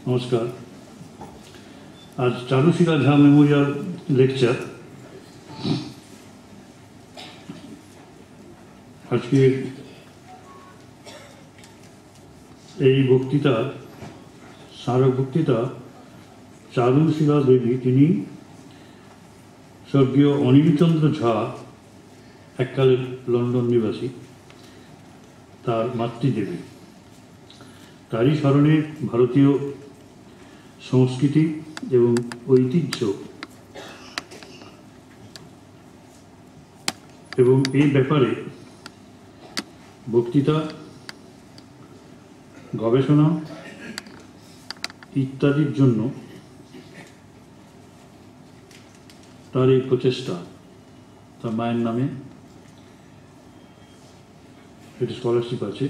नमस्कार। आज Charushila Jha memorial lecture আজকে এই বক্তৃতা স্মারক বক্তৃতা চারুশীলা দেবী, তিনি স্বর্গীয় অনিলচন্দ্র ঝা, এককালের লন্ডন নিবাসী, তার মাতৃদেবী। তারই স্মরণে ভারতীয় সংস্কৃতি এবং ঐতিহ্য এবং এই ব্যাপারে বক্তৃতা, গবেষণা ইত্যাদির জন্য তার এই প্রচেষ্টা, তার মায়ের নামে একটি স্কলারশিপ আছে,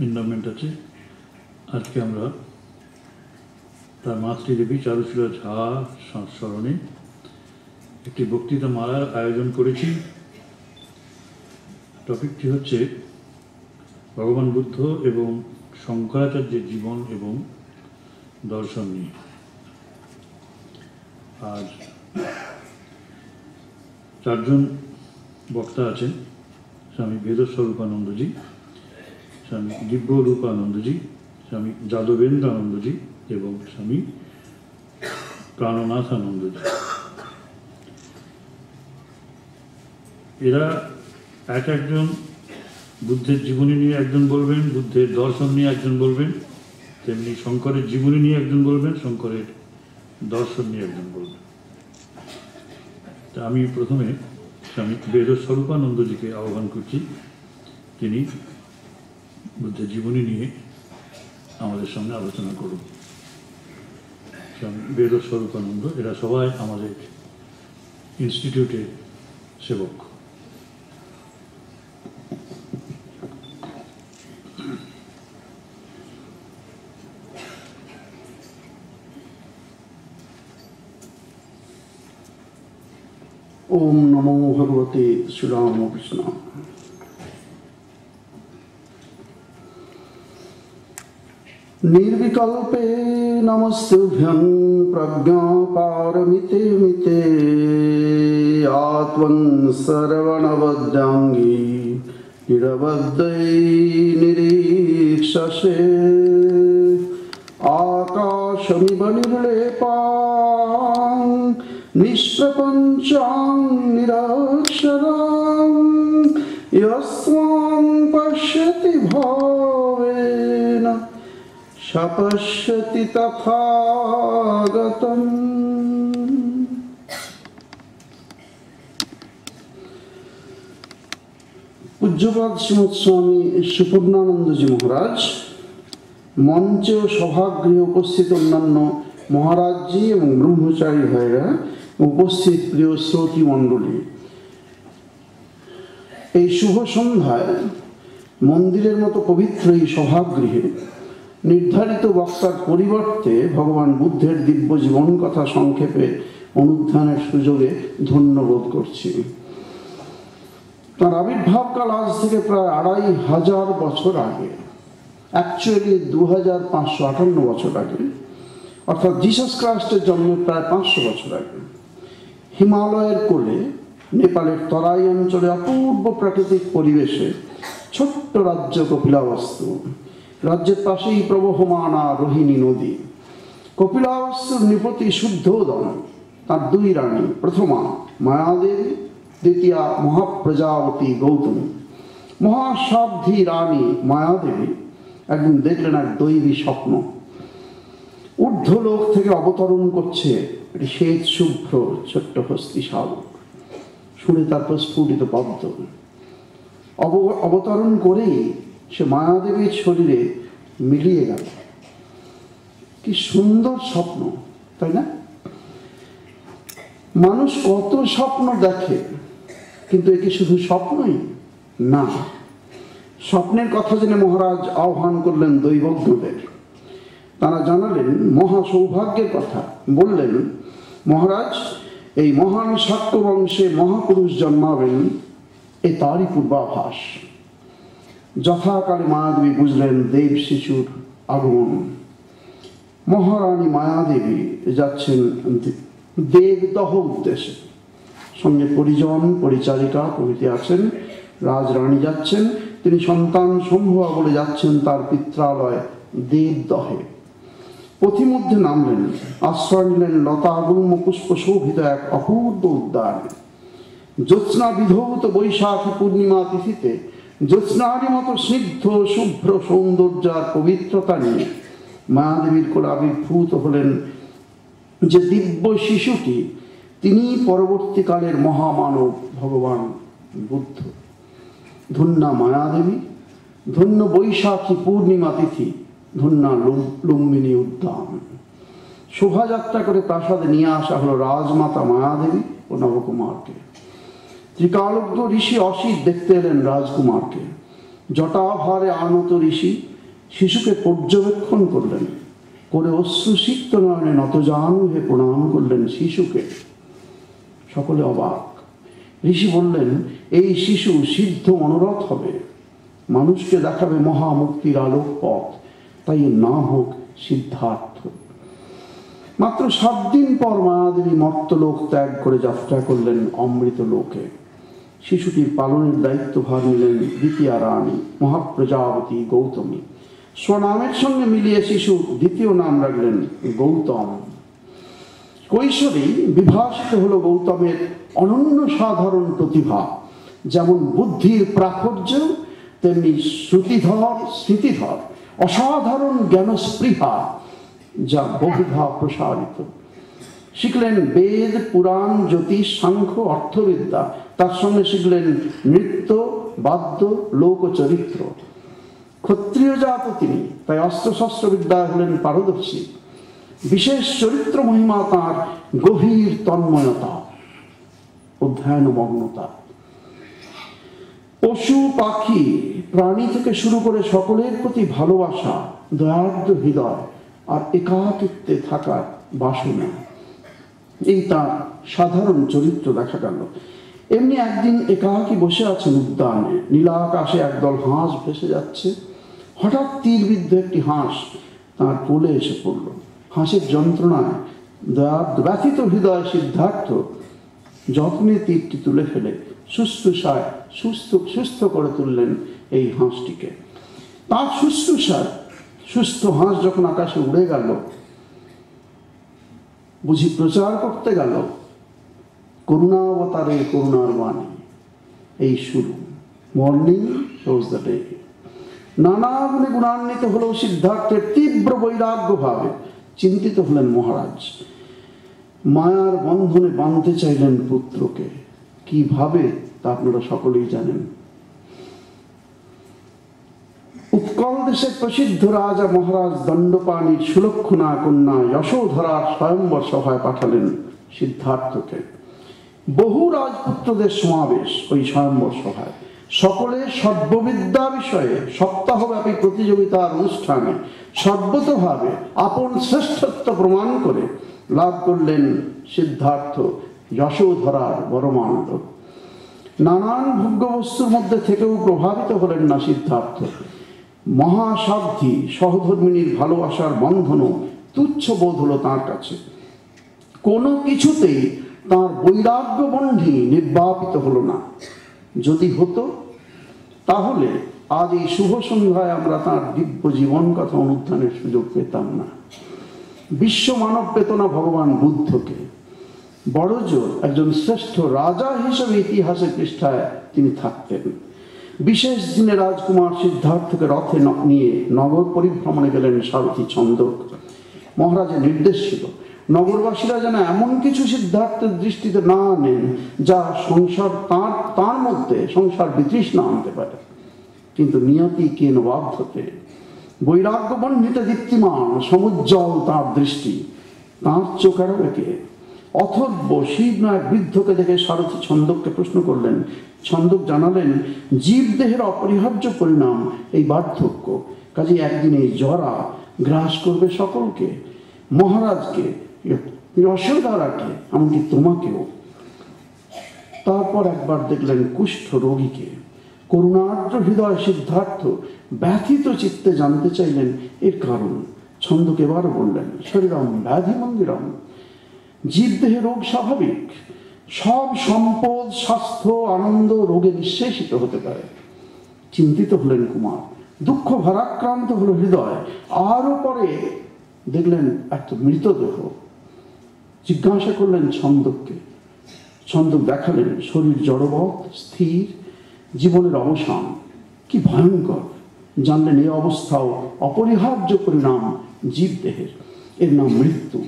এন্ডাওমেন্ট আছে। আজকে আমরা তার মাতৃদেবী চারুশীলা ঝা স্মরণে একটি বক্তৃতা মালার আয়োজন করেছি। টপিকটি হচ্ছে ভগবান বুদ্ধ এবং শঙ্করাচার্যের জীবন এবং দর্শন নিয়ে। আজ চারজন বক্তা আছেন: স্বামী বেদস্বরূপানন্দজি, স্বামী দিব্যরূপানন্দজি, স্বামী যাদবেন্দ্রানন্দজি এবং স্বামী প্রাণনাথানন্দজি। এরা একজন বুদ্ধের জীবনী নিয়ে একজন বলবেন, বুদ্ধের দর্শন নিয়ে একজন বলবেন, তেমনি শঙ্করের জীবনী নিয়ে একজন বলবেন, শঙ্করের দর্শন নিয়ে একজন বলবেন। তা আমি প্রথমে স্বামী বেদস্বরূপানন্দজিকে আহ্বান করছি, তিনি বুদ্ধের জীবনী নিয়ে আমাদের সামনে আলোচনা করুন। স্বামী বেদস্বরূপানন্দ, এরা সবাই আমাদের ইনস্টিটিউটের সেবক। ओम नमो भगवते श्रीरामकृष्ण। निर्विकल्पे नमस्तुभ्यं प्रज्ञापारमिते मिते आत्मं सर्वणबद्धांगी निरवद्यै निरीक्षसे आकाशमिव निर्लेपां निष्प्रपञ्चां निरक्षरां यस्वां पश्यति भावेन सपश्यति तथागतम्। पूज्यपाद श्रीमद स्वामी सुपूर्णानंद जी महाराज, मंचे और सभागृहे उपस्थित अन्यान्य महाराज जी एवं ब्रह्मचारी भाईरा, उपस्थित प्रिय श्रोती मंडली, এই শুভ সন্ধ্যায় মন্দিরের মতো পবিত্র এই সভাগৃহে নির্ধারিত বক্তার পরিবর্তে ভগবান বুদ্ধের দিব্য জীবন কথা সংক্ষেপে অনুধ্যানের সুযোগে ধন্যবোধ করছি। তার আবির্ভাবকাল আজ থেকে প্রায় 2500 বছর আগে, অ্যাকচুয়ালি 2558 বছর আগে, অর্থাৎ জিসাস খ্রিস্টের জন্মের প্রায় 500 বছর আগে, হিমালয়ের কোলে নেপালের তরাই অঞ্চলে অপূর্ব প্রাকৃতিক পরিবেশে ছোট্ট রাজ্য কপিলাবস্তু, রাজ্যের পাশেই প্রবহমানা রোহিণী নদী। কপিলাবস্তুর নৃপতি শুদ্ধোদন, তার 2 রানী, প্রথমা মায়াদেবী, দ্বিতীয়া মহাপ্রজাপতি গৌতমী। মহাসাধ্বী রানী মায়াদেবী একদিন দেখলেন এক দৈবী স্বপ্ন। ঊর্ধ্বলোক থেকে অবতরণ করছে একটি শ্বেত শুভ্র ছোট্ট হস্তি শাবক, শুনে তারপর স্ফুটিত পদ্ম। অবতরণ করেই সে মায়াদেবীর শরীরে মিলিয়ে গেল। কি সুন্দর স্বপ্ন, তাই না? মানুষ কত স্বপ্ন দেখে, কিন্তু এ কি শুধু স্বপ্নই? না, স্বপ্নের কথা জেনে মহারাজ আহ্বান করলেন দৈবজ্ঞদের। তারা জানালেন মহা সৌভাগ্যের কথা। বললেন, মহারাজ, এই মহান শাক্য বংশে মহাপুরুষ জন্মাবেন, এ তারই পূর্বাভাস। যথাকালে মায়াদেবী বুঝলেন দেব শিশুর আগমন। মহারানী মায়াদেবী যাচ্ছেন দেবদহ উদ্দেশ্যে, সঙ্গে পরিজন পরিচারিকা প্রভৃতি আছেন। রাজরানী যাচ্ছেন, তিনি সন্তান সম্ভবা বলে যাচ্ছেন তার পিত্রালয় দেবদহে। পথিমধ্যে নামলেন, আশ্রয় নিলেন লতা গুল্ম পুষ্প শোভিত এক অপূর্ব উদ্যানে। জ্যোৎস্না বিধৌত বৈশাখী পূর্ণিমা তিথিতে জ্যোৎস্নারই মতো স্নিগ্ধ শুভ্র সৌন্দর্যার পবিত্রতা নিয়ে মায়াদেবীর কোলে আবির্ভূত হলেন যে দিব্য শিশুটি, তিনি পরবর্তীকালের মহামানব ভগবান বুদ্ধ। ধন্যা মায়াদেবী, ধন্য বৈশাখী পূর্ণিমা তিথি, ধন্যা লুম্বিনী উদ্যান। শোভাযাত্রা করে প্রাসাদে নিয়ে আসা হলো রাজমাতা মায়াদেবী ও নবকুমারকে। ত্রিকালজ্ঞ ঋষি অসিত দেখতে এলেন রাজকুমারকে। জটাভারে আনত ঋষি শিশুকে পর্যবেক্ষণ করলেন, করে অশ্রুসিক্ত নয়নে নতজানুহে প্রণাম করলেন শিশুকে। সকলে অবাক। ঋষি বললেন, এই শিশু সিদ্ধ মনোরথ হবে, মানুষকে দেখাবে মহামুক্তির আলোক পথ, তাই নাম হোক সিদ্ধার্থ। মাত্র 7 দিন পর মায়াদেবী মর্তলোক ত্যাগ করে যাত্রা করলেন অমৃত লোকে। শিশুটির পালনের দায়িত্বভার নিলেন দ্বিতীয় রানী মহাপ্রজাপতি গৌতমী। স্বনামের সঙ্গে মিলিয়ে শিশু দ্বিতীয় নাম রাখলেন গৌতম। কৈশোরেই বিভাসিত হল গৌতমের অনন্য সাধারণ প্রতিভা। যেমন বুদ্ধির প্রাচুর্য, তেমনি স্মৃতিধর অসাধারণ জ্ঞানস্পৃহা, যা বহুধা প্রসারিত। শিখলেন বেদ, পুরাণ, জ্যোতিষ, সাংখ্য, অর্থবিদ্যা। তার সঙ্গে শিখলেন নৃত্য, বাদ্য, লোকচরিত্র। ক্ষত্রিয় জাত তিনি, তাই অস্ত্রশস্ত্র বিদ্যায় হলেন পারদর্শী। বিশেষ চরিত্র মহিমা তাঁর গভীর তন্ময়তা, অধ্যয়নমগ্নতা। পশু পাখি প্রাণী থেকে শুরু করে সকলের প্রতি ভালোবাসা, দয়ার্দ্র হৃদয় আর একাকিত্বে থাকার বাসনা, এই তার সাধারণ চরিত্র দেখা গেল। এমনি একদিন একাকী বসে আছেন উদ্যানে। নীলাকাশে একদল হাঁস ভেসে যাচ্ছে। হঠাৎ তীরবিদ্ধ একটি হাঁস তাঁর কোলে এসে পড়ল। হাঁসের যন্ত্রণায় ব্যথিত হৃদয় সিদ্ধার্থ যত্নে তীরটি তুলে ফেলে শুশ্রূষায় সুস্থ করে তুললেন এই হাঁসটিকে। তার শুশ্রূষায় সুস্থ হাঁস যখন আকাশে উড়ে গেল, বুঝি প্রচার করতে গেল করুণাবতারে করুণার বাণী। এই শুরু, মর্নিং শোজ দ্য ডে। নানা গুণে গুণান্বিত হলেও সিদ্ধার্থের তীব্র বৈরাগ্য ভাবে চিন্তিত হলেন মহারাজ। মায়ার বন্ধনে বাঁধতে চাইলেন পুত্রকে। কিভাবে তা আপনারা সকলেই জানেন। উৎকল দেশের প্রসিদ্ধ রাজা মহারাজ দণ্ডপাণির সুলক্ষণা কন্যা যশোধরার স্বয়ম্বর সভায় পাঠালেন সিদ্ধার্থকে। বহু রাজপুত্রদের সমাবেশ ওই স্বয়ম্বর সভায়। সকলে সর্ববিদ্যা বিষয়ে সপ্তাহব্যাপী প্রতিযোগিতার অনুষ্ঠানে সর্বতভাবে আপন শ্রেষ্ঠত্ব প্রমাণ করে লাভ করলেন সিদ্ধার্থ যশোধরার বরমানন্দ। নানান ভোগ্যবস্তুর মধ্যে থেকেও প্রভাবিত হলেন না সিদ্ধার্থ। মহাসাধ্যী সহধর্মিনীর ভালোবাসার বন্ধনও তুচ্ছ বোধ হলো তাঁর কাছে। কোনো কিছুতেই তাঁর বৈরাগ্য বন্ধি নির্বাপিত হলো না। যদি হতো তাহলে আজ এই শুভ সন্ধ্যায় আমরা তাঁর দিব্য জীবন কথা অনুধ্যানের সুযোগ পেতাম না। বিশ্ব মানব পেত না ভগবান বুদ্ধকে। বড়জোর একজন শ্রেষ্ঠ রাজা হিসেবে ইতিহাসের পৃষ্ঠায় তিনি থাকতেন। বিশেষ দিনে রাজকুমার সিদ্ধার্থকে রথে নিয়ে নগর পরিভ্রমণে গেলেন সারথী ছন্দক। মহারাজের নির্দেশ ছিল নগরবাসীরা যেন এমন কিছু সিদ্ধার্থের দৃষ্টিতে না আনেন যা সংসার তার মধ্যে সংসার বিতৃষ্ণা আনতে পারে। কিন্তু নিয়তি কেন বাধ্যতে, বৈরাগ্য বন্ধিত দীপ্তিমান সমুজ্জ্বল তার দৃষ্টি, তাঁর চোখ এড়াবে কে? অথর্ব শিব এক বৃদ্ধকে দেখে সারথী ছন্দককে প্রশ্ন করলেন। ছন্দক জানালেন, জীবদেহের অপরিহার্য পরিণাম এই বার্ধক্য, কাজে একদিন এই জরা গ্রাস করবে সকলকে, মহারাজকে, যশোদারাকে, এমনকি তোমাকেও। তারপর একবার দেখলেন কুষ্ঠ রোগীকে। করুণার্দ্র হৃদয় সিদ্ধার্থ ব্যথিত চিত্তে জানতে চাইলেন এর কারণ। ছন্দকে এবারও বললেন, শরীরম ব্যাধি মন্দিরম, জীবদেহে রোগ স্বাভাবিক, সব সম্পদ স্বাস্থ্য আনন্দ রোগে নিঃশেষিত হতে পারে। চিন্তিত হলেন কুমার, দুঃখ ভারাক্রান্ত হলো হৃদয়। আরও পরে দেখলেন একটা মৃতদেহ। জিজ্ঞাসা করলেন ছন্দককে। ছন্দক দেখালেন শরীর জড়বৎ স্থির, জীবনের অবসান। কি ভয়ঙ্কর! জানলেন এই অবস্থাও অপরিহার্য পরিণাম জীবদেহের, এর নাম মৃত্যু।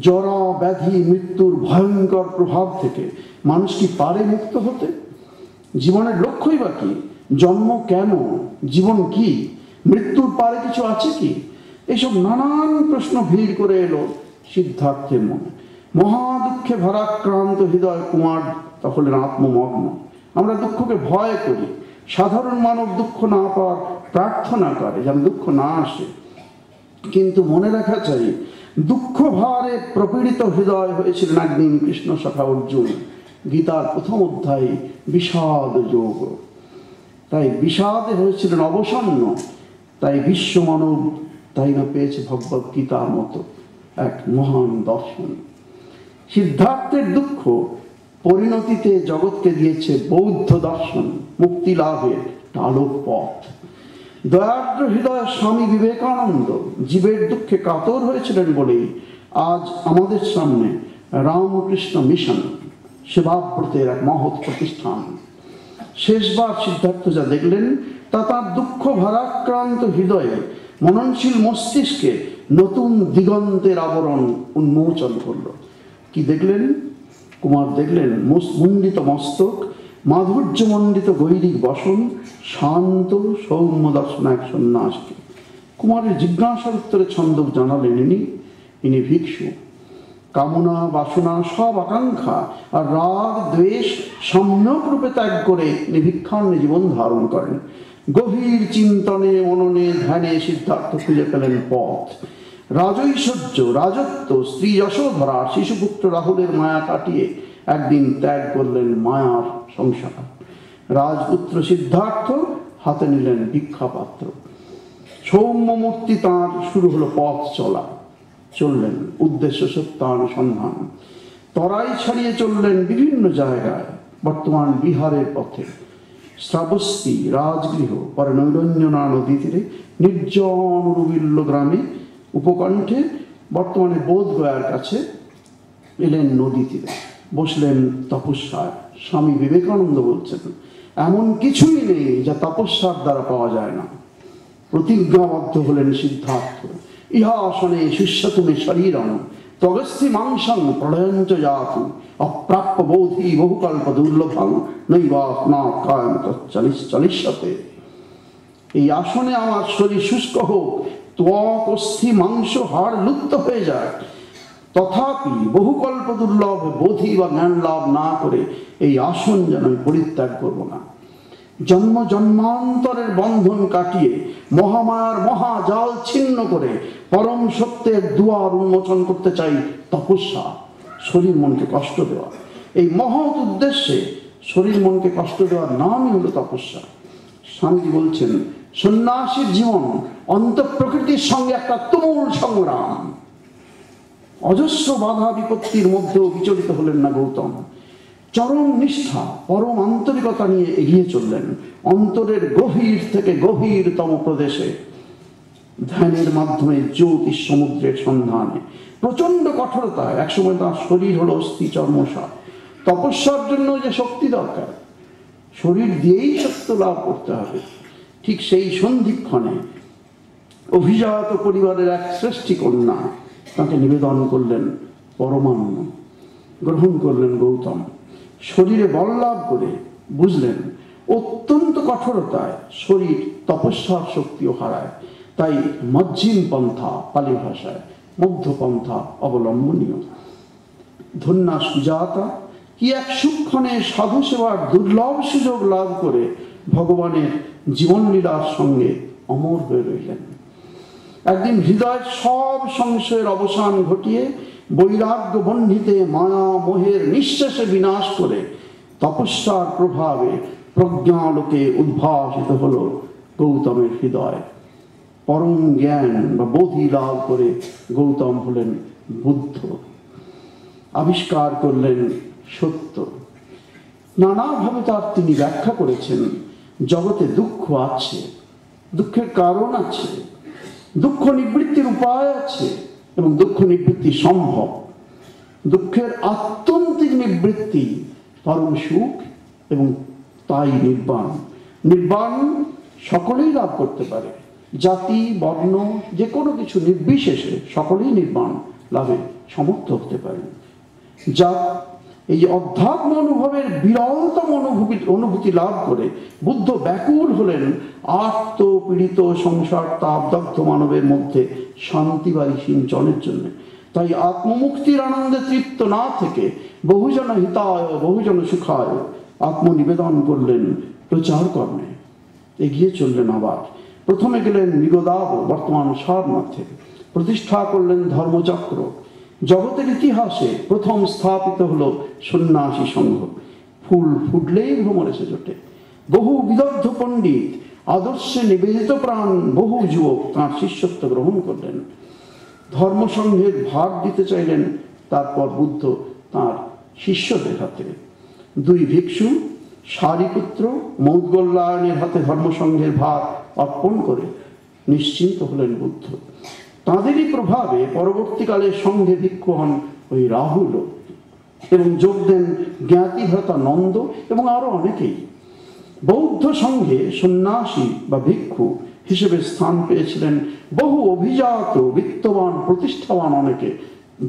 জরা ব্যাধি মৃত্যুর ভয়ঙ্কর প্রভাব থেকে মানুষ কি পারে মুক্ত হতে? জীবনের লক্ষ্যই বা কি? জন্ম কেন? জীবন কি? মৃত্যুর পারে কিছু আছে কি? এসব নানান প্রশ্ন ভিড় করে এলো সিদ্ধার্থের মনে। মহা দুঃখে ভারাক্রান্ত হৃদয় কুমার হলেন আত্মমগ্ন। আমরা দুঃখকে ভয় করি, সাধারণ মানব দুঃখ না পাওয়ার প্রার্থনা করে যেন দুঃখ না আসে। কিন্তু মনে রাখা চাই, দুঃখ ভারে প্রপীড়িত হৃদয় হয়েছিলেন একদিন কৃষ্ণ সখা অর্জুন। গীতার প্রথম অধ্যায়ে বিষাদ যোগ। তাই বিষাদে হয়েছিলেন অবসন্ন। তাই বিশ্ব মানব তাই না পেয়েছে ভগবত গীতার মতো এক মহান দর্শন। সিদ্ধার্থের দুঃখ পরিণতিতে জগৎকে দিয়েছে বৌদ্ধ দর্শন, মুক্তি লাভের আলোক পথ। দয়ার্দ্র হৃদয় স্বামী বিবেকানন্দ জীবের দুঃখে কাতর হয়েছিলেন বলেই আজ আমাদের সামনে রামকৃষ্ণ মিশন সেবাব্রতের এক মহৎ প্রতিষ্ঠান। শেষবার সিদ্ধার্থ যা দেখলেন তা তার দুঃখ ভারাক্রান্ত হৃদয়ে মননশীল মস্তিষ্কে নতুন দিগন্তের আবরণ উন্মোচন করল। কি দেখলেন? কুমার দেখলেন মুণ্ডিত মস্তক, মাধুর্যমণ্ডিত গৈরিক বসন, শান্ত সৌম্য দর্শন এক সন্ন্যাসকে। কুমারের জিজ্ঞাসার উত্তরে ছন্দক জানালেন, ইনি ভিক্ষু। কামনা বাসনা সব আকাঙ্ক্ষা আর রাগ দ্বেষ সম্যক রূপে ত্যাগ করে ইনি ভিক্ষান্নে জীবন ধারণ করেন। গভীর চিন্তনে মননে ধ্যানে সিদ্ধার্থ খুঁজে পেলেন পথ। রাজৈশ্বর্য রাজত্ব স্ত্রী যশোধরা শিশুপুত্র রাহুলের মায়া কাটিয়ে একদিন ত্যাগ করলেন মায়ার সংসার। রাজপুত্র সিদ্ধার্থ হাতে নিলেন ভিক্ষাপাত্র। সৌম্য মূর্তি তাঁর শুরু হলো পথ চলা। চললেন উদ্দেশ্য সত্যানুসন্ধান। তরাই ছাড়িয়ে চললেন বিভিন্ন জায়গায়, বর্তমান বিহারের পথে, শ্রাবস্তি রাজগৃহ, পরে নৈরঞ্জনা নদী তীরে, নির্জন রুবিল্য গ্রামে, উপকণ্ঠে, বর্তমানে বোধগয়ার কাছে এলেন নদী তীরে, বসলেন তপস্যায়। স্বামী বিবেকানন্দ বলছেন, এমন কিছুই নেই যা তপস্যার দ্বারা পাওয়া যায় না। প্রতিজ্ঞাবদ্ধ হলেন সিদ্ধার্থ, ইহা আসনে শিষ্যতুমে শরীরম তগস্থি মাংসং প্রলয়ঞ্চ জাতু অপ্রাপ্য বোধি বহুকল্প দুর্লভং নৈবাত্মা কায়ম চলিষ্যতে। এই আসনে আমার শরীর শুষ্ক হোক, ত্বক অস্থি মাংস হাড় লুপ্ত হয়ে যায়, তথাপি বহুকল্প দুর্লভ বোধি বা জ্ঞান লাভ না করে এই আসন যেন আমি পরিত্যাগ করব না। জন্ম জন্মান্তরের বন্ধন কাটিয়ে মহামায়ার মহাজাল ছিন্ন করে পরম সত্যের দুয়ার উন্মোচন করতে চাই তপস্যা। শরীর মনকে কষ্ট দেওয়া, এই মহৎ উদ্দেশ্যে শরীর মনকে কষ্ট দেওয়ার নামই হলো তপস্যা। স্বামীজি বলছেন, সন্ন্যাসীর জীবন অন্তঃপ্রকৃতির সঙ্গে একটা তুমুল সংগ্রাম। অজস্র বাধা বিপত্তির মধ্যেও বিচলিত হলেন না গৌতম। চরম নিষ্ঠা পরম আন্তরিকতা নিয়ে এগিয়ে চললেন অন্তরের গভীর থেকে গভীরতম প্রদেশে। ধ্যানের মাধ্যমে জ্যোতিষ সমুদ্রের সন্ধানে প্রচন্ড কঠোরতায় একসময় তার শরীর হলো অস্থি চর্মসার। তপস্যার জন্য যে শক্তি দরকার, শরীর দিয়েই সত্য লাভ করতে হবে। ঠিক সেই সন্ধিক্ষণে অভিজাত পরিবারের এক শ্রেষ্ঠী কন্যা তাকে নিবেদন করলেন পরমান্ন। গ্রহণ করলেন গৌতম। শরীরে বল লাভ করে বুঝলেন অত্যন্ত কঠোরতায় শরীর তপস্যার শক্তিও হারায়, তাই মধ্যম পন্থা, পালি ভাষায় মধ্যপন্থা অবলম্বনীয়। ধন্যা সুজাতা, কি এক সুক্ষণে সাধু সেবার দুর্লভ সুযোগ লাভ করে ভগবানের জীবনলীলার সঙ্গে অমর হয়ে রইলেন। একদিন হৃদয়ের সব সংশয়ের অবসান ঘটিয়ে বৈরাগ্য বহ্নিতে মায়া মোহের নিঃশেষে বিনাশ করে তপস্যার প্রভাবে প্রজ্ঞালোকে উদ্ভাসিত হল গৌতমের হৃদয়। পরম জ্ঞান বা বোধি লাভ করে গৌতম হলেন বুদ্ধ। আবিষ্কার করলেন সত্য। নানাভাবে তার তিনি ব্যাখ্যা করেছেন জগতে দুঃখ আছে, দুঃখের কারণ আছে, দুঃখ নিবৃত্তির উপায় আছে এবং দুঃখ নিবৃত্তি সম্ভব। দুঃখের আত্যন্তিক নিবৃত্তি পরম সুখ এবং তাই নির্বাণ। নির্বাণ সকলেই লাভ করতে পারে, জাতি বর্ণ যে কোনো কিছু নির্বিশেষে সকলেই নির্বাণ লাভে সমর্থ হতে পারেন। যা এই অধ্যাত্ম অনুভবের বিরলতম অনুভূতি লাভ করে বুদ্ধ ব্যাকুল হলেন আত্মপীড়িত সংসার তাপদগ্ধ মানবের মধ্যে শান্তিবাহী সিঞ্চনের জন্য। তাই আত্মমুক্তির আনন্দে তৃপ্ত না থেকে বহুজন হিতায় বহুজন সুখায় আত্মনিবেদন করলেন প্রচার কর্মে। এগিয়ে চললেন আবার। প্রথমে গেলেন মৃগদাব, বর্তমান সারনাথে, প্রতিষ্ঠা করলেন ধর্মচক্র। জগতের ইতিহাসে প্রথম স্থাপিত হলো সন্ন্যাসী সংঘ। ফুল ফুটলেই ভ্রমর এসে জোটে। বহু বিদগ্ধ পণ্ডিত, আদর্শে নিবেদিত প্রাণ বহু যুবক তাঁর শিষ্যত্ব গ্রহণ করলেন। ধর্মসংঘের ভাগ দিতে চাইলেন তারপর বুদ্ধ তাঁর শিষ্যদের হাতে। দুই ভিক্ষু সারিপুত্র মৌদ্গল্যায়নের হাতে ধর্মসংঘের ভাগ অর্পণ করে নিশ্চিন্ত হলেন বুদ্ধ। তাঁদেরই প্রভাবে পরবর্তীকালে সংঘে ভিক্ষু হন ওই রাহুল এবং যোগ দেন জ্ঞাতিভ্রাতা নন্দ এবং আরো অনেকেই। বৌদ্ধ সংঘে সন্ন্যাসী বা ভিক্ষু হিসেবে স্থান পেয়েছিলেন বহু অভিজাত বিত্তবান প্রতিষ্ঠাবান, অনেকে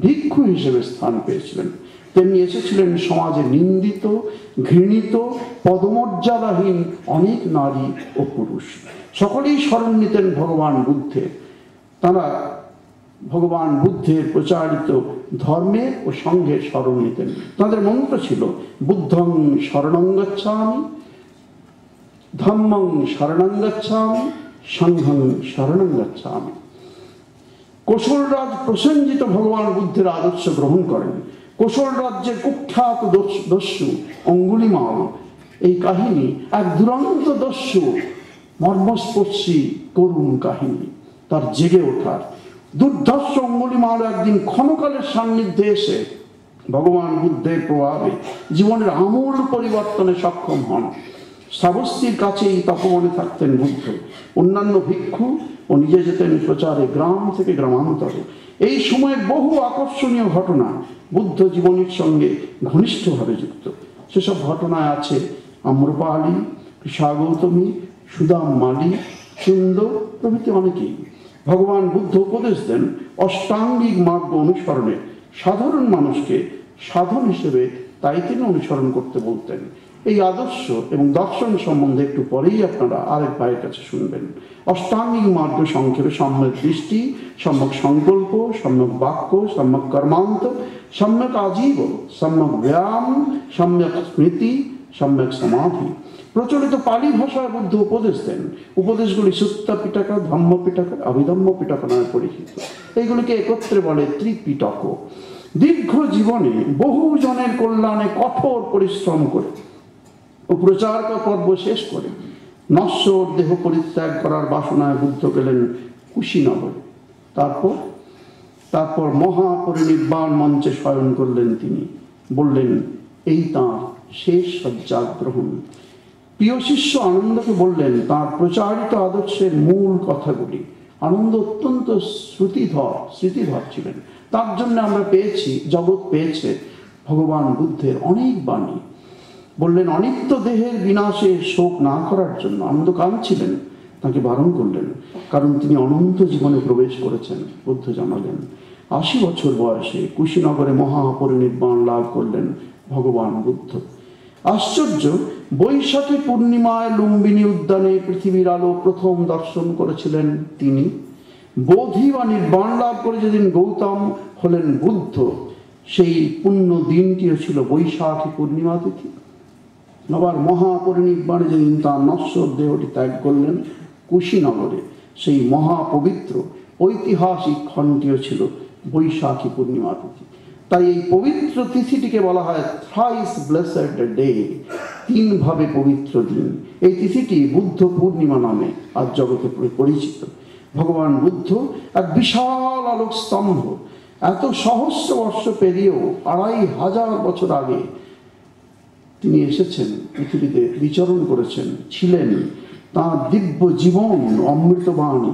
ভিক্ষু হিসেবে স্থান পেয়েছিলেন। তেমনি এসেছিলেন সমাজে নিন্দিত ঘৃণিত পদমর্যাদাহীন অনেক নারী ও পুরুষ। সকলেই শরণ নিতেন ভগবান বুদ্ধের। তারা ভগবান বুদ্ধের প্রচারিত ধর্মে ও সংঘের শরণ নিতেন। তাদের মন্ত্র ছিল বুদ্ধং শরণং গচ্ছামি, ধম্মং শরণং গচ্ছামি, সংঘং শরণং গচ্ছামি। কোশলরাজ প্রসেনজিৎ ভগবান বুদ্ধের আদর্শ গ্রহণ করেন। কোশল রাজ্যের কুখ্যাত দস্যু অঙ্গুলিমাল, এই কাহিনী এক দুরন্ত দস্যু মর্মস্পর্শী করুণ কাহিনী তার জেগে ওঠার। দুর্ধর্ষ অঙ্গুলিমাল একদিন ক্ষণকালের সান্নিধ্যে এসে ভগবান বুদ্ধের প্রভাবে জীবনের আমূল পরিবর্তনে সক্ষম হন। শ্রাবস্তীর কাছেই তপবনে থাকতেন বুদ্ধ। অন্যান্য ভিক্ষু ও নিজে যেতেন প্রচারে গ্রাম থেকে গ্রামান্তরে। এই সময়ের বহু আকর্ষণীয় ঘটনা বুদ্ধ জীবনের সঙ্গে ঘনিষ্ঠভাবে যুক্ত। সেসব ঘটনায় আছে আম্রপালি, কৃষা গৌতমী, সুদাম মালি, সুন্দর প্রভৃতি অনেকেই। ভগবান বুদ্ধ উপদেশ দেন অষ্টাঙ্গিক মার্গ অনুসরণে। সাধারণ মানুষকে সাধন হিসেবে তাই তিনি অনুসরণ করতে বলতেন। এই আদর্শ এবং দর্শন সম্বন্ধে একটু পরেই আপনারা আরেক ভাইয়ের কাছে শুনবেন। অষ্টাঙ্গিক মার্গ সংক্ষেপে সম্যক দৃষ্টি, সম্যক সংকল্প, সম্যক বাক্য, সম্যক কর্মান্ত, সম্যক আজীব, সম্যক ব্যায়াম, সম্যক স্মৃতি, সম্যক সমাধি। প্রচলিত পালি ভাষায় বুদ্ধ উপদেশ দেন। উপদেশগুলি সুত্ত পিটক, ধম্ম পিটক, অভিধম্ম পিটক নামে পরিচিত। এইগুলিকে একত্রে বলে ত্রিপিটক। দীর্ঘ জীবনে বহু জনের কল্যাণে কঠোর পরিশ্রম করে ও প্রচার পর্ব শেষ করে নশ্বর দেহ পরিত্যাগ করার বাসনায় বুদ্ধ গেলেন কুশীনগরে। তারপর মহাপরিনির্বাণ মঞ্চে শয়ন করলেন তিনি। বললেন এই তাঁর শেষ শয্যা গ্রহণ। প্রিয় শিষ্য আনন্দকে বললেন তাঁর প্রচারিত আদর্শের মূল কথাগুলি। আনন্দ অত্যন্ত স্মৃতিধর ছিলেন। তার জন্য আমরা পেয়েছি, জগৎ পেয়েছে ভগবান বুদ্ধের অনেক বাণী। বললেন অনিত্য দেহের বিনাশে শোক না করার জন্য। আনন্দ কাঁদছিলেন, তাকে বারণ করলেন, কারণ তিনি অনন্ত জীবনে প্রবেশ করেছেন। বুদ্ধ জানালেন 80 বছর বয়সে কুশীনগরে মহাপরিনির্বাণ লাভ করলেন ভগবান বুদ্ধ। আশ্চর্য, বৈশাখী পূর্ণিমায় লুম্বিনী উদ্যানে পৃথিবীর আলো প্রথম দর্শন করেছিলেন তিনি। বোধি বা নির্বাণ লাভ করে যেদিন গৌতম হলেন বুদ্ধ, সেই পুণ্য দিনটিও ছিল বৈশাখী পূর্ণিমা তিথি। আবার মহাপরিনির্বাণে যেদিন তার নশ্বর দেহটি ত্যাগ করলেন কুশীনগরে, সেই মহাপবিত্র ঐতিহাসিক ক্ষণটিও ছিল বৈশাখী পূর্ণিমা তিথি। তাই এই পবিত্র তিথিটিকে বলা হয় থ্রাইস ব্লেসেড ডে, 3 ভাবে পবিত্র দিন। এই তিথিটি বুদ্ধ পূর্ণিমা নামে আজ জগতে পরিচিত। ভগবান বুদ্ধ এক বিশাল আলোক স্তম্ভ। এত সহস্র বর্ষ পেরিয়েও 2500 বছর আগে তিনি এসেছেন, পৃথিবীতে বিচরণ করেছেন, ছিলেন। তাঁর দিব্য জীবন অমৃতবাণী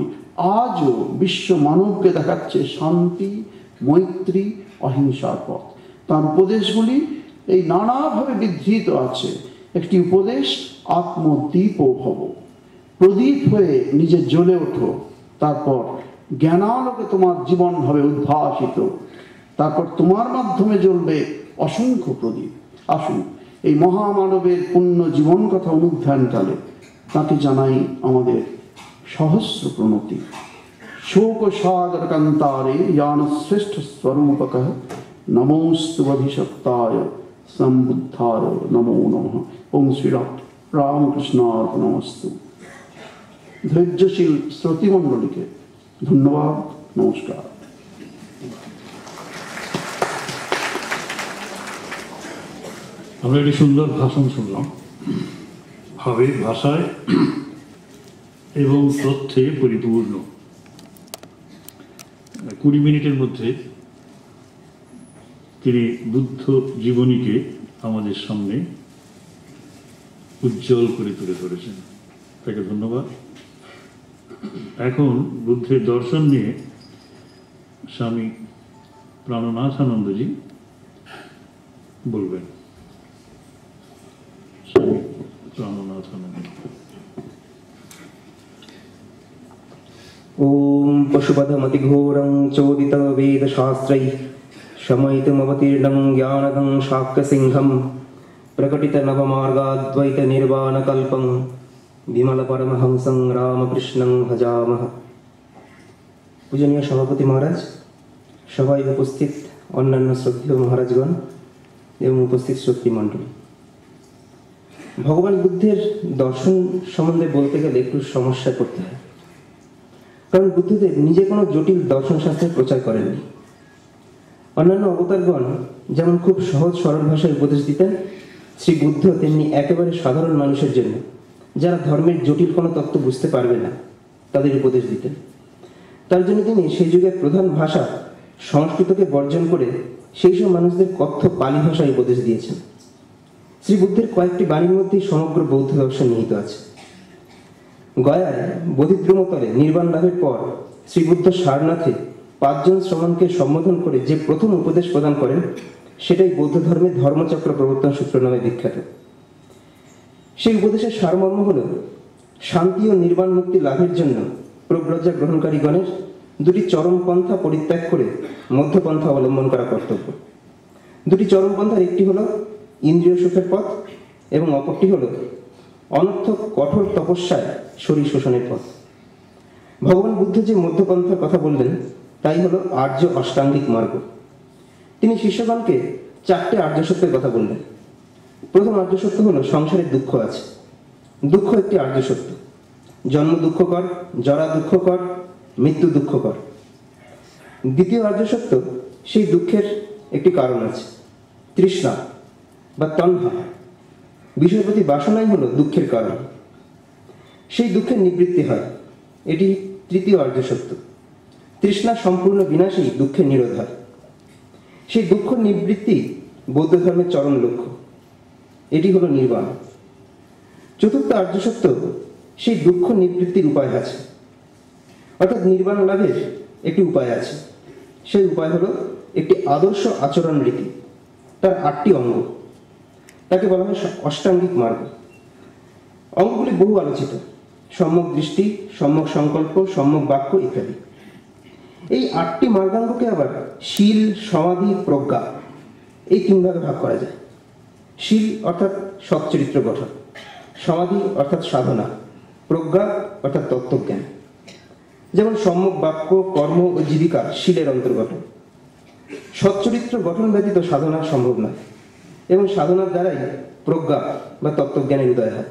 আজও বিশ্ব মানবকে দেখাচ্ছে শান্তি, মৈত্রী, অহিংসার পথ। তাঁর উপদেশগুলি এই নানাভাবে বিধৃত আছে। একটি উপদেশ, আত্মদীপ ভব, প্রদীপ হয়ে নিজে জ্বলে ওঠো, তারপর জ্ঞানালোকে তোমার জীবন হবে উদ্ভাসিত, তারপর তোমার মাধ্যমে জ্বলবে অসংখ্য প্রদীপ। আসুন এই মহামানবের পূর্ণ জীবন কথা অনুধ্যানকালে তাকে জানাই আমাদের সহস্র প্রণতি। শোক সাগর কান্তারে জ্ঞান শ্রেষ্ঠ স্বরূপক নমোস্তু অধিশক্তায় সম্বুদ্ধায় নমো নমঃ। ওম শ্রী রামকৃষ্ণার্পণমস্তু। ধৈর্যশীল শ্রোতৃমণ্ডলীকে ধন্যবাদ, নমস্কার। আমরা একটি সুন্দর ভাষণ শুনলাম, ভাবে, ভাষায় এবং তথ্যে পরিপূর্ণ। 20 মিনিটের মধ্যে তিনি বুদ্ধ জীবনীকে আমাদের সামনে উজ্জ্বল করে তুলে ধরেছেন, তাকে ধন্যবাদ। এখন বুদ্ধের দর্শন নিয়ে স্বামী প্রাণনাথানন্দজি বলবেন। স্বামী প্রাণনাথানন্দ। ओम पशुपथमतिघोरं चोदित वेदशास्त्रैः शमयितुमवतीर्णं ज्ञानदं शाक्यसिंहं प्रकटितनवमार्गाद्वैतनिर्वाणकल्पं विमलपरमहंसं रामकृष्णं भजामः। पूजनीय सभापति महाराज, सभाয় উপস্থিত অন্যান্য শ্রদ্ধেয় মহারাজগণ এবং উপস্থিত শ্রোতৃমণ্ডলী, ভগবান বুদ্ধের দর্শন সম্বন্ধে বলতে গেলে একটু সমস্যা করতে হয়, কারণ বুদ্ধদেব নিজে কোনো জটিল দর্শন শাস্ত্রের প্রচার করেননি। অন্যান্য অবতারগণ যেমন খুব সহজ সরল ভাষায় উপদেশ দিতেন, শ্রী বুদ্ধ তেমনি একেবারে সাধারণ মানুষের জন্য, যারা ধর্মের জটিল কোনো তত্ত্ব বুঝতে পারবে না, তাদের উপদেশ দিতেন। তার জন্য তিনি সেই যুগের প্রধান ভাষা সংস্কৃতকে বর্জন করে সেই সব মানুষদের কথ্য পালি ভাষায় উপদেশ দিয়েছেন। শ্রী বুদ্ধের কয়েকটি বাণীর মধ্যেই সমগ্র বৌদ্ধ দর্শন নিহিত আছে। গয়ায় বোধিদ্রুমতলে নির্বাণ লাভের পর শ্রীবুদ্ধ সারনাথে 5 জন শ্রমণকে সম্বোধন করে যে প্রথম উপদেশ প্রদান করেন, সেটাই বৌদ্ধ ধর্মের ধর্মচক্র প্রবর্তন সূত্র নামে বিখ্যাত। সেই উপদেশের সারমর্ম হল শান্তি ও নির্বাণ মুক্তি লাভের জন্য প্রব্রজ্জা গ্রহণকারীগণের 2টি চরমপন্থা পরিত্যাগ করে মধ্যপন্থা অবলম্বন করা কর্তব্য। 2টি চরমপন্থার একটি হল ইন্দ্রিয় সুখের পথ এবং অপরটি হল অনর্থক কঠোর তপস্যায় শরীর শোষণের পথ। ভগবান বুদ্ধ যে মধ্যপন্থার কথা বললেন তাই হলো আর্য অষ্টাঙ্গিক মার্গ। তিনি শিষ্যগণকে 4টে আর্য সত্যের কথা বললেন। প্রথম আর্য সত্য হলো সংসারে দুঃখ আছে, দুঃখ একটি আর্য সত্য। জন্ম দুঃখকর, জরা দুঃখকর, মৃত্যু দুঃখকর। দ্বিতীয় আর্য সত্য, সেই দুঃখের একটি কারণ আছে, তৃষ্ণা বা তন্হা, বিষয়ের প্রতি বাসনাই হলো দুঃখের কারণ। সেই দুঃখের নিবৃত্তি হয়, এটি তৃতীয় আর্য সত্য। তৃষ্ণা সম্পূর্ণ বিনাশেই দুঃখের নিরোধ হয়। সেই দুঃখ নিবৃত্তি বৌদ্ধ ধর্মের চরম লক্ষ্য, এটি হলো নির্বাণ। চতুর্থ আর্য সত্য, সেই দুঃখ নিবৃত্তির উপায় আছে, অর্থাৎ নির্বাণ লাভের একটি উপায় আছে। সেই উপায় হলো একটি আদর্শ আচরণ রীতি, তার 8টি অঙ্গ, তাকে বলা হয় অষ্টাঙ্গিক মার্গ। অঙ্গগুলি বহু আলোচিত, সম্যক দৃষ্টি, সম্যক সংকল্প, সম্যক বাক্য ইত্যাদি। এই 8টি মার্গাঙ্গকে আবার শীল, সমাধি, প্রজ্ঞা এই 3 ভাগে ভাগ করা যায়। শীল অর্থাৎ সচ্চরিত্র গঠন, সমাধি অর্থাৎ সাধনা, প্রজ্ঞা অর্থাৎ তত্ত্বজ্ঞান। যেমন সম্যক বাক্য, কর্ম ও জীবিকা শীলের অন্তর্গত। সচ্চরিত্র গঠন ব্যতীত সাধনা সম্ভব নয় এবং সাধনার দ্বারাই প্রজ্ঞা বা তত্ত্বজ্ঞানের উদয় হয়।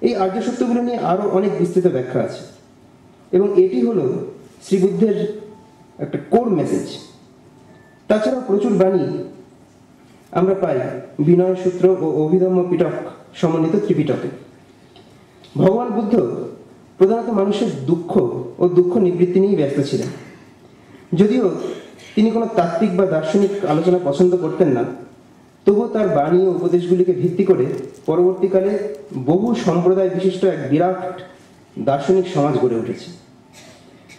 এই আর্য সত্যগুলো নিয়ে আরো অনেক বিস্তৃত ব্যাখ্যা আছে এবং এটি হলো শ্রীবুদ্ধের একটা কোর মেসেজ। তাছাড়াও প্রচুর বাণী আমরা পাই বিনয় সূত্র ও অভিধম্ম পিটক সমন্বিত ত্রিপিটকে। ভগবান বুদ্ধ প্রধানত মানুষের দুঃখ ও দুঃখ নিবৃত্তি নিয়েই ব্যস্ত ছিলেন। যদিও তিনি কোনো তাত্ত্বিক বা দার্শনিক আলোচনা পছন্দ করতেন না, তবুও তার বাণী ও উপদেশগুলিকে ভিত্তি করে পরবর্তীকালে বহু সম্প্রদায় বিশিষ্ট এক বিরাট দার্শনিক সমাজ গড়ে উঠেছে।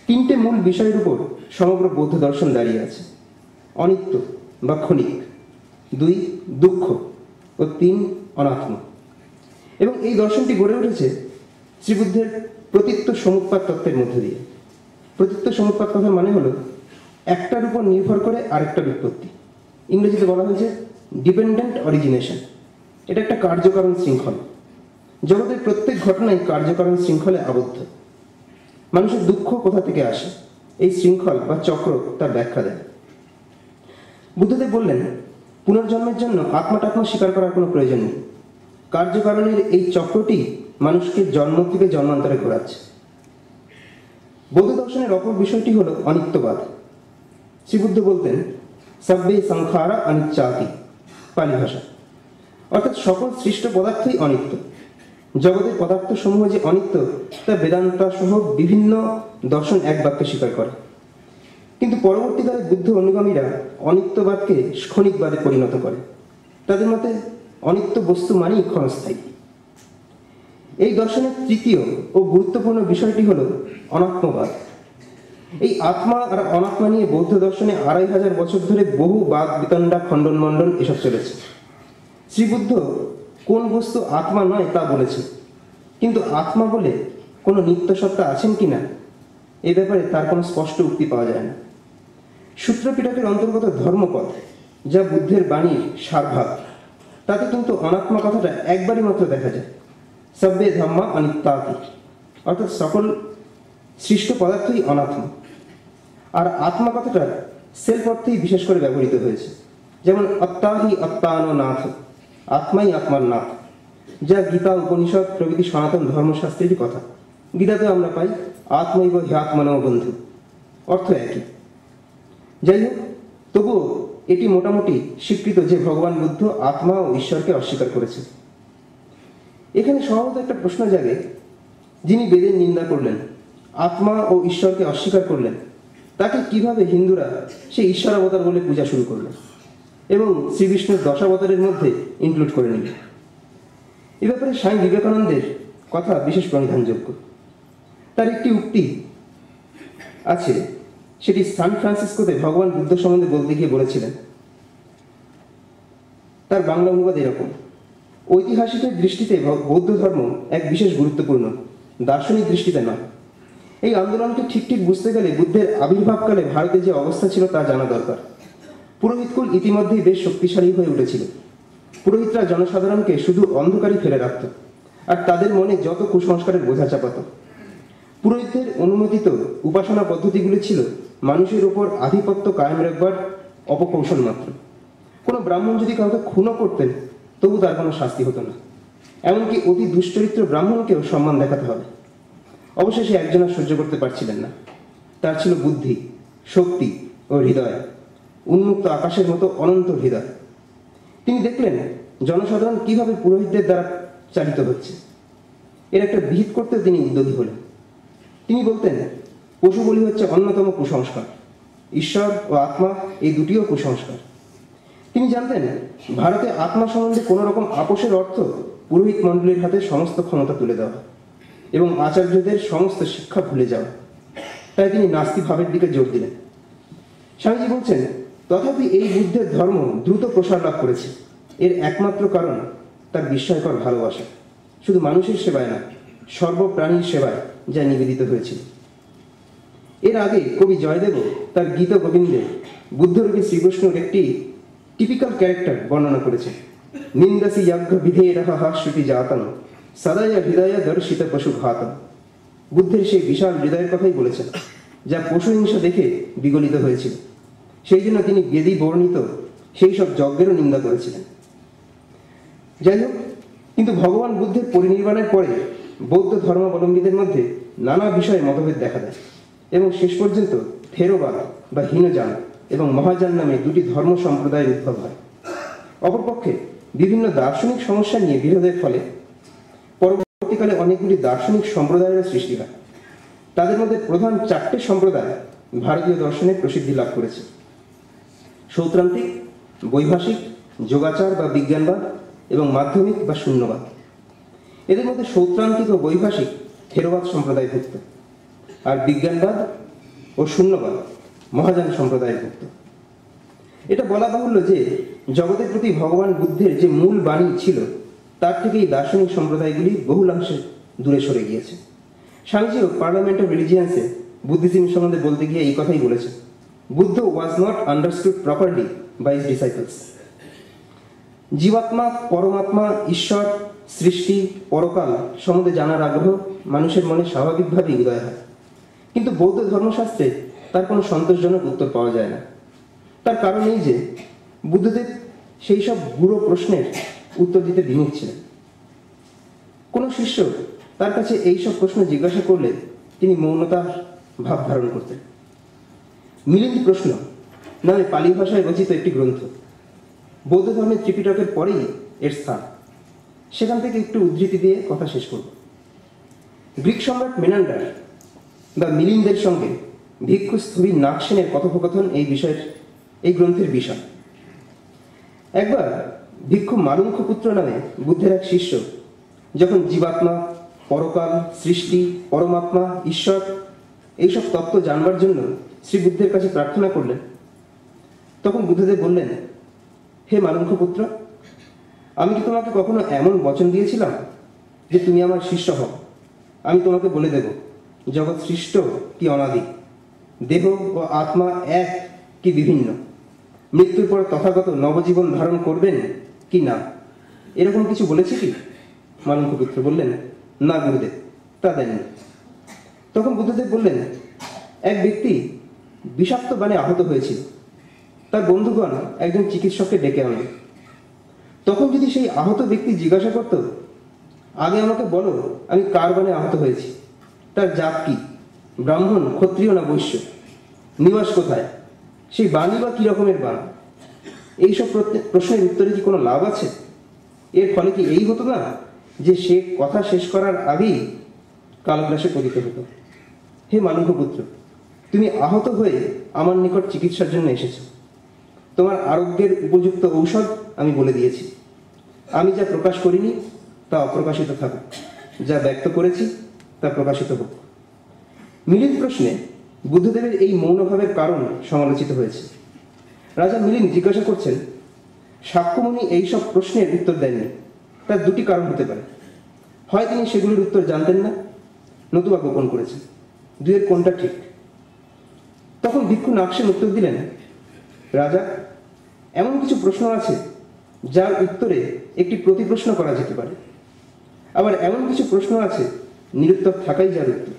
3টে মূল বিষয়ের উপর সমগ্র বৌদ্ধ দর্শন দাঁড়িয়ে আছে: অনিত্য বা ক্ষণিক, 2 দুঃখ ও 3 অনাত্ম। এবং এই দর্শনটি গড়ে উঠেছে শ্রীবুদ্ধের প্রতীত্ব সমুৎপাত তত্ত্বের মধ্য দিয়ে। প্রতীত্ব সমুৎপাত কথার মানে হলো একটার উপর নির্ভর করে আরেকটার উৎপত্তি। ইংরেজিতে বলা হয়েছে ডিপেন্ডেন্ট অরিজিনেশন। এটা একটা কার্যকারণ শৃঙ্খল। জগতের প্রত্যেক ঘটনাই কার্যকারণ শৃঙ্খলে আবদ্ধ। মানুষের দুঃখ কোথা থেকে আসে, এই শৃঙ্খল বা চক্র তার ব্যাখ্যা দেয়। বুদ্ধদেব বললেন, পুনর্জন্মের জন্য আত্মা স্বীকার করার কোনো প্রয়োজন নেই। কার্যকারণের এই চক্রটি মানুষকে জন্ম থেকে জন্মান্তরে ঘোরাচ্ছে। বৌদ্ধ দর্শনের অপর বিষয়টি হলো অনিত্যবাদ। শ্রীবুদ্ধ বলতেন, সব্বে সংখারা অনিচ্চাতি, পালি ভাষা, অর্থাৎ সকল সৃষ্ট পদার্থই অনিত্য। জগতের পদার্থ সমূহ যে অনিত্য তা বেদান্ত সহ বিভিন্ন দর্শন এক বাক্যে স্বীকার করে। কিন্তু পরবর্তীকালে বুদ্ধ অনুগামীরা অনিত্যবাদকে ক্ষণিকবাদে পরিণত করে। তাদের মতে অনিত্য বস্তু মানেই ক্ষণস্থায়ী। এই দর্শনের তৃতীয় ও গুরুত্বপূর্ণ বিষয়টি হল অনাত্মবাদ। এই আত্মা আর অনাত্মা নিয়ে বৌদ্ধ দর্শনে 2500 বছর ধরে বহু বাদ বিতণ্ডা, খণ্ডন মণ্ডন এসব চলেছে। শ্রীবুদ্ধ কোন বস্তু আত্মা নয় তা বলেছে, কিন্তু আত্মা বলে কোনো নিত্য সত্তা আছেন কিনা এ ব্যাপারে তার কোনো স্পষ্ট উক্তি পাওয়া যায় না। সূত্রপিটকের অন্তর্গত ধর্মপদ, যা বুদ্ধের বাণীর সারভাগ, তাতে কিন্তু অনাত্মা কথাটা একবারই মাত্র দেখা যায়, সব্বে ধম্মা অনিত্যাতি, অর্থাৎ সকল সৃষ্ট পদার্থই অনাত্মা। আর আত্মা কথাটা সেলফ অর্থেই বিশেষ করে ব্যবহৃত হয়েছে, যেমন আত্মাহি আত্মানো নাথ, আত্মাই আত্মার নাথ, যা গীতা, উপনিষদ প্রভৃতি সনাতন ধর্মশাস্ত্রেরই কথা। গীতাতে আমরা পাই আত্মৈব হ্যাত্মনো বন্ধু, অর্থ একই। যাই হোক, তবুও এটি মোটামুটি স্বীকৃত যে ভগবান বুদ্ধ আত্মা ও ঈশ্বরকে অস্বীকার করেছেন। এখানে স্বভাবত একটা প্রশ্ন জাগে, যিনি বেদের নিন্দা করলেন, আত্মা ও ঈশ্বরকে অস্বীকার করলেন, তাকে কিভাবে হিন্দুরা সেই ঈশ্বর অবতার বলে পূজা শুরু করলেন এবং শ্রীবিষ্ণুর 10 অবতারের মধ্যে ইনক্লুড করে নিলেন? এ ব্যাপারে স্বামী বিবেকানন্দের কথা বিশেষ প্রণিধানযোগ্য। তার একটি উক্তি আছে, সেটি সান ফ্রান্সিসকোতে ভগবান বুদ্ধ সম্বন্ধে বলতে গিয়ে বলেছিলেন। তার বাংলা অনুবাদ এরকম: ঐতিহাসিকের দৃষ্টিতে বৌদ্ধ ধর্ম এক বিশেষ গুরুত্বপূর্ণ, দার্শনিক দৃষ্টিতে নয়। এই আন্দোলনকে ঠিক বুঝতে গেলে বুদ্ধের আবির্ভাবকালে ভারতে যে অবস্থা ছিল তা জানা দরকার। পুরোহিতকুল ইতিমধ্যেই বেশ শক্তিশালী হয়ে উঠেছিল। পুরোহিতরা জনসাধারণকে শুধু অন্ধকারই ফেলে রাখত আর তাদের মনে যত কুসংস্কারের বোঝা চাপাত। পুরোহিতদের অনুমোদিত উপাসনা পদ্ধতিগুলি ছিল মানুষের উপর আধিপত্য কায়েম রাখবার অপকৌশল মাত্র। কোনো ব্রাহ্মণ যদি কাউকে খুনও করতেন, তবু তার কোনো শাস্তি হতো না। এমনকি অতি দুশ্চরিত্র ব্রাহ্মণকেও সম্মান দেখাতে হবে। অবশেষে একজন আর সহ্য করতে পারছিলেন না। তার ছিল বুদ্ধি, শক্তি ও হৃদয়, উন্মুক্ত আকাশের মতো অনন্ত হৃদয়। তিনি দেখলেন জনসাধারণ কিভাবে পুরোহিতদের দ্বারা চালিত হচ্ছে। এর একটা বিহিত করতে তিনি উদ্যোগী হলেন। তিনি বলতেন, পশু বলি হচ্ছে অন্যতম কুসংস্কার, ঈশ্বর ও আত্মা এই দুটিও কুসংস্কার। তিনি জানতেন ভারতে আত্মা সম্বন্ধে কোনো রকম আপোষের অর্থ পুরোহিত মণ্ডলীর হাতে সমস্ত ক্ষমতা তুলে দেওয়া এবং আচার্যদের সমস্ত শিক্ষা ভুলে যাওয়া। তাই তিনি নাস্তিক ভাবের দিকে জোর দিলেন। স্বামীজি বলছেন, তথাপি এই বুদ্ধের ধর্ম দ্রুত প্রসার লাভ করেছে। এর একমাত্র কারণ তার বিস্ময়কর ভালোবাসা, শুধু মানুষের সেবায় না, সর্বপ্রাণীর সেবায় যা নিবেদিত হয়েছিল। এর আগে কবি জয়দেব তার গীত গোবিন্দে বুদ্ধরূপী শ্রীকৃষ্ণের একটি টিপিক্যাল ক্যারেক্টার বর্ণনা করেছে। নিন্দাসি যজ্ঞ বিধেরহ শ্রুতি জাতন সদয় হৃদয় দর্শিত পশু ঘাতন। বুদ্ধের সেই বিশাল হৃদয়ের কথাই বলেছেন, যা পশু হিংসা দেখে বিগলিত হয়েছিল। সেই জন্য তিনি বেদী বর্ণিত সেই সব যজ্ঞেরও নিন্দা করেছিলেন। যাই হোক, কিন্তু ভগবান বুদ্ধের পরিনির্বাণের পরে বৌদ্ধ ধর্মাবলম্বীদের মধ্যে নানা বিষয়ে মতভেদ দেখা দেয় এবং শেষ পর্যন্ত থেরোবাদ বা হীনযান এবং মহাযান নামে দুটি ধর্ম সম্প্রদায়ের উদ্ভব হয়। অপরপক্ষে বিভিন্ন দার্শনিক সমস্যা নিয়ে বিরোধের ফলে পরবর্তীকালে অনেকগুলি দার্শনিক সম্প্রদায়ের সৃষ্টি হয়। তাদের মধ্যে প্রধান 4টে সম্প্রদায় ভারতীয় দর্শনে প্রসিদ্ধি লাভ করেছে: সৌত্রান্তিক, বৈভাষিক, যোগাচার বা বিজ্ঞানবাদ এবং মাধ্যমিক বা শূন্যবাদ। এদের মধ্যে সৌত্রান্তিক ও বৈভাষিক থেরোবাদ সম্প্রদায়ভুক্ত, আর বিজ্ঞানবাদ ও শূন্যবাদ মহাযান সম্প্রদায়ভুক্ত। এটা বলা বাহুল্য যে জগতের প্রতি ভগবান বুদ্ধের যে মূল বাণী ছিল, তার থেকেই দার্শনিক সম্প্রদায়গুলি বহুলাংশে দূরে সরে গিয়েছে। স্বামীজিও পার্লামেন্ট অফ রিলিজিয়ান্সে বুদ্ধিজম সম্বন্ধে বলতে গিয়ে এই কথাই বলেছে, Buddha was not understood properly by his disciples. জীবাত্মা, পরমাত্মা, ঈশ্বর, সৃষ্টি, পরকাল সম্বন্ধে জানার আগ্রহ মানুষের মনে স্বাভাবিকভাবেই উদয় হয়, কিন্তু বৌদ্ধ ধর্মশাস্ত্রে তার কোনো সন্তোষজনক উত্তর পাওয়া যায় না। তার কারণ এই যে বুদ্ধদেব সেই সব গূঢ় প্রশ্নের উত্তর দিতে বিমুখ ছিলেন। কোনো শিষ্য তার কাছে এই সব প্রশ্ন জিজ্ঞাসা করলে তিনি মৌনতার ভাব ধারণ করতেন। মিলিন্দ প্রশ্ন নামে পালি ভাষায় রচিত একটি গ্রন্থ, বৌদ্ধ ধর্মের ত্রিপিটকের পরেই এর স্থান। সেখান থেকে একটু উদ্ধৃতি দিয়ে কথা শেষ করব। গ্রিক সম্রাট মেনান্ডার বা মিলিন্দের সঙ্গে ভিক্ষু স্থবির নাগসেনের কথোপকথন এই গ্রন্থের বিষয়। একবার ভিক্ষু মালুঙ্খপুত্র নামে বুদ্ধের এক শিষ্য যখন জীবাত্মা, পরকাল, সৃষ্টি, পরমাত্মা, ঈশ্বর এইসব তত্ত্ব জানবার জন্য শ্রী বুদ্ধের কাছে প্রার্থনা করলেন, তখন বুদ্ধদেব বললেন, হে মালুঙ্খপুত্র, আমি কি তোমাকে কখনো এমন বচন দিয়েছিলাম যে তুমি আমার শিষ্য হও? আমি তোমাকে বলে দেব জগৎ সৃষ্ট কি অনাদি, দেহ ও আত্মা এক কি বিভিন্ন, মৃত্যুর পর তথাগত নবজীবন ধারণ করবেন কি না, এরকম কিছু বলেছি কি? মালুঙ্খপুত্র বললেন, না গুরুদেব, তা দেননি। তখন বুদ্ধদেব বললেন, এক ব্যক্তি বিষাক্ত বাণে আহত হয়েছিল, তার বন্ধুগণ একজন চিকিৎসককে ডেকে আনল। তখন যদি সেই আহত ব্যক্তি জিজ্ঞাসা করত, আগে আমাকে বলো আমি কার বাণে আহত হয়েছি, তার জাত কি, ব্রাহ্মণ, ক্ষত্রিয় না বৈশ্য, নিবাস কোথায়, সেই বাণী বা কি রকমের বাণ, এইসব প্রশ্নের উত্তরে কি কোনো লাভ আছে? এর ফলে কি এই হতো না যে সে কথা শেষ করার আগেই কালগ্রাসে পতিত হতো? হে মালুঙ্খপুত্র, তুমি আহত হয়ে আমার নিকট চিকিৎসার জন্য এসেছো। তোমার আরোগ্যের উপযুক্ত ঔষধ আমি বলে দিয়েছি। আমি যা প্রকাশ করিনি তা অপ্রকাশিত থাকুক, যা ব্যক্ত করেছি তা প্রকাশিত হোক। মিলিন্দ প্রশ্নে বুদ্ধদেবের এই মৌনভাবের কারণ সমালোচিত হয়েছে। রাজা মিলিন্দ জিজ্ঞাসা করছেন, সাক্ষ্যমুনি এইসব প্রশ্নের উত্তর দেননি, তার দুটি কারণ হতে পারে। হয় তিনি সেগুলির উত্তর জানতেন না, নতুবা গোপন করেছেন। দুয়ের কোনটা ঠিক? তখন ভিক্ষু নাগসেন উত্তর দিলেন, রাজা, এমন কিছু প্রশ্ন আছে যার উত্তরে একটি প্রতিপ্রশ্ন করা যেতে পারে, আবার এমন কিছু প্রশ্ন আছে নিরুত্তর থাকাই যার উত্তর।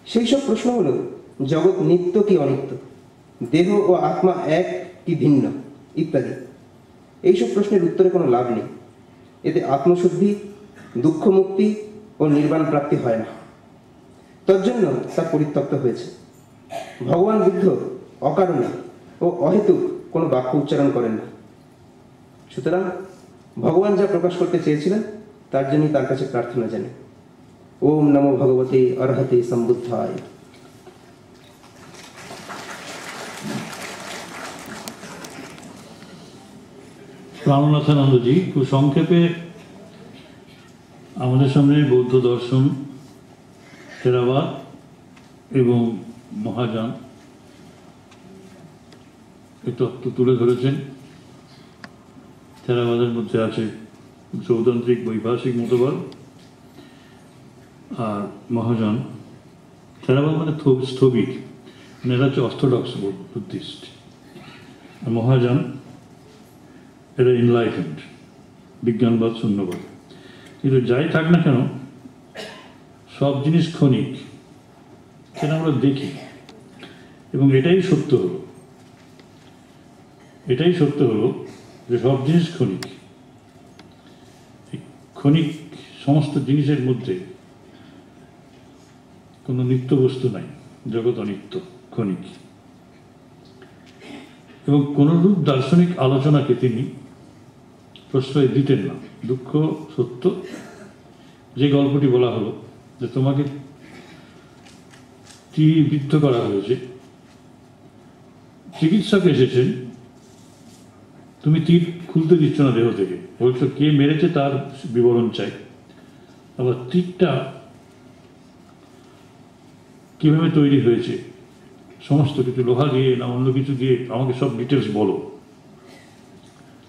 সেই সব প্রশ্ন হলো, জগৎ নিত্য কি অনিত্য, দেহ ও আত্মা এক কি ভিন্ন, ইত্যাদি। এইসব প্রশ্নের উত্তরে কোনো লাভ নেই। এতে আত্মশুদ্ধি, দুঃখ মুক্তি ও নির্বাণ প্রাপ্তি হয় না। তার জন্য তা পরিত্যক্ত হয়েছে। ভগবান বুদ্ধ অকারণে ও অহেতুক কোনো বাক্য উচ্চারণ করেন না। সুতরাং ভগবান যা প্রকাশ করতে চেয়েছিলেন তার জন্যই তার কাছে প্রার্থনা জানাই। ওম নমো ভগবতে অর্হতে সম্বুদ্ধায়। প্রাণনাথানন্দজি খুব সংক্ষেপে আমাদের সামনে বৌদ্ধ দর্শন, থেরাবাদ এবং মহাযান এই তত্ত্ব তুলে ধরেছেন। থেরাবাদের মধ্যে আছে সৌতান্ত্রিক বৈভাষিক মতবাদ, আর মহাযান থেরাবাদ মানে স্থবির, মানে এরা হচ্ছে অর্থোডক্স বুদ্ধিস্ট। মহাযান এরা ইনলাইটেন্ড, বিজ্ঞানবাদ, শূন্যবাদ। কিন্তু যাই থাক না কেন, সব জিনিস ক্ষণিক, সেটা আমরা দেখি। এবং এটাই সত্য হলো, এটাই সত্য হলো যে সব জিনিস ক্ষণিক। ক্ষণিক সমস্ত জিনিসের মধ্যে কোনো নিত্য বস্তু নাই, জগৎ অনিত্য, ক্ষণিক। এবং কোনরূপ দার্শনিক আলোচনাকে তিনি প্রশ্রয় দিতেন না। দুঃখ সত্য, যে গল্পটি বলা হলো যে তোমাকে তীরবিদ্ধ করা হয়েছে, চিকিৎসক এসেছেন, তুমি তীর খুলতে দিচ্ছ না দেহ থেকে, বলছো কে মেরেছে তার বিবরণ চাই। আবার তীরটা কিভাবে তৈরি হয়েছে, সমস্ত কিছু, লোহা দিয়ে না অন্য কিছু দিয়ে, আমাকে সব ডিটেলস বলো,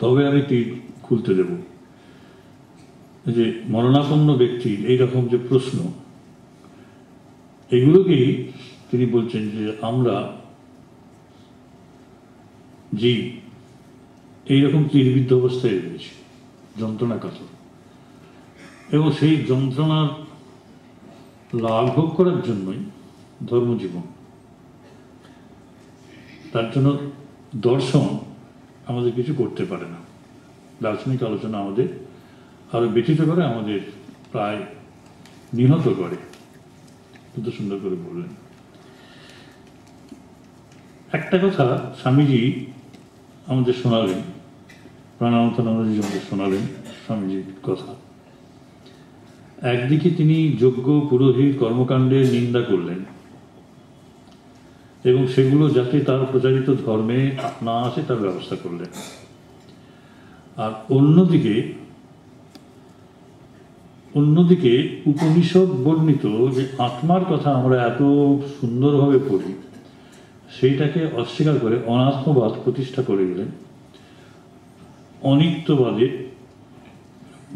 তবে আমি তীর খুলতে দেব। যে মরণাপন্ন ব্যক্তির এইরকম যে প্রশ্ন, এগুলোকেই তিনি বলছেন যে আমরা জীব এইরকম তীরবিদ্ধ অবস্থায় রয়েছে, যন্ত্রণা কাতর, এবং সেই যন্ত্রণার লাঘব করার জন্যই ধর্মজীবন। তার জন্য দর্শন আমাদের কিছু করতে পারে না, দার্শনিক আলোচনা আমাদের আরো ব্যথিত করে, আমাদের প্রায় নিহত করে। কত সুন্দর করে বললেন। একটা কথা স্বামীজি আমাদের শোনালেন, প্রাণানন্দানন্দজি আমাদের শোনালেন স্বামীজির কথা। একদিকে তিনি যজ্ঞ পুরোহিত কর্মকাণ্ডের নিন্দা করলেন এবং সেগুলো যাতে তার প্রচারিত ধর্মে না আসে তার ব্যবস্থা করলেন। আর অন্যদিকে উপনিষদ বর্ণিত যে আত্মার কথা আমরা এত সুন্দরভাবে পড়ি, সেইটাকে অস্বীকার করে অনাত্মবাদ প্রতিষ্ঠা করে গেলেন, অনিত্যবাদের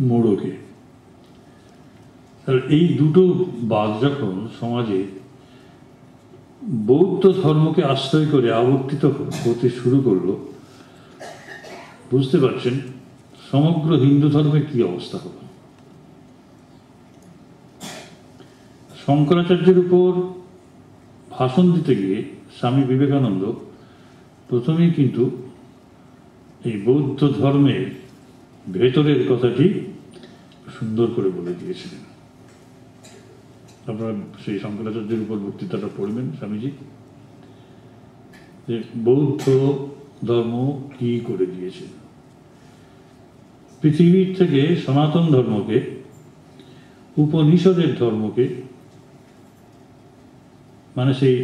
মোড়কে। এই দুটো বাদ যখন সমাজে বৌদ্ধ ধর্মকে আশ্রয় করে আবর্তিত হতে শুরু করলো, বুঝতে পারছেন সমগ্র হিন্দু ধর্মের কি অবস্থা হলো। শঙ্করাচার্যের উপর ভাষণ দিতে গিয়ে স্বামী বিবেকানন্দ প্রথমেই কিন্তু এই বৌদ্ধ ধর্মের ভেতরের কথাটি সুন্দর করে বলে দিয়েছিলেন। আপনারা সেই শঙ্করাচার্যের উপর বক্তৃতাটা পড়বেন স্বামীজি, যে বৌদ্ধ ধর্ম কি করে দিয়েছে। পৃথিবীর থেকে সনাতন ধর্মকে, উপনিষদের ধর্মকে, মানে সেই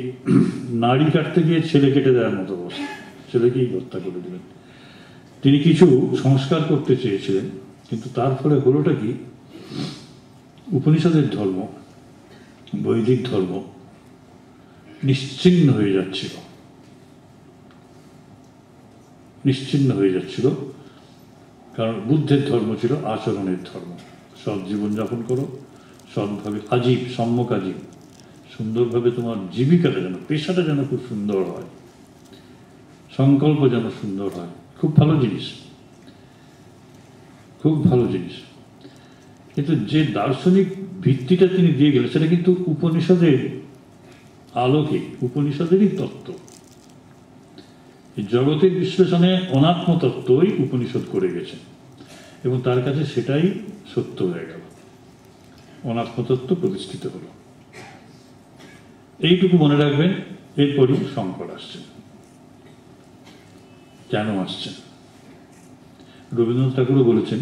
নাড়ি কাটতে গিয়ে ছেলে কেটে দেওয়ার মতো অবস্থা, ছেলেকেই হত্যা করে দিলেন। তিনি কিছু সংস্কার করতে চেয়েছিলেন, কিন্তু তার ফলে হলোটা কি, উপনিষদের ধর্ম, বৈদিক ধর্ম নিশ্চিহ্ন হয়ে যাচ্ছিল, নিশ্চিহ্ন হয়ে যাচ্ছিল। কারণ বুদ্ধের ধর্ম ছিল আচরণের ধর্ম, সৎ জীবনযাপন করো, সৎভাবে আজীব, সম্যক আজীব, সুন্দরভাবে তোমার জীবিকাটা যেন, পেশাটা যেন খুব সুন্দর হয়, সংকল্প যেন সুন্দর হয়। খুব ভালো জিনিস, খুব ভালো জিনিস। কিন্তু যে দার্শনিক ভিত্তিটা তিনি দিয়ে গেলেন, সেটা কিন্তু উপনিষদের আলোকে, উপনিষদেরই তত্ত্ব। জগতের বিশ্লেষণে অনাত্ম তত্ত্বই উপনিষদ করে গেছেন এবং তার কাছে সেটাই সত্য হয়ে গেল, অনাত্ম তত্ত্ব প্রতিষ্ঠিত হলো। এইটুকু মনে রাখবেন। এরপরই শঙ্কর আসছেন। কেন আসছেন? রবীন্দ্রনাথ ঠাকুরও বলেছেন,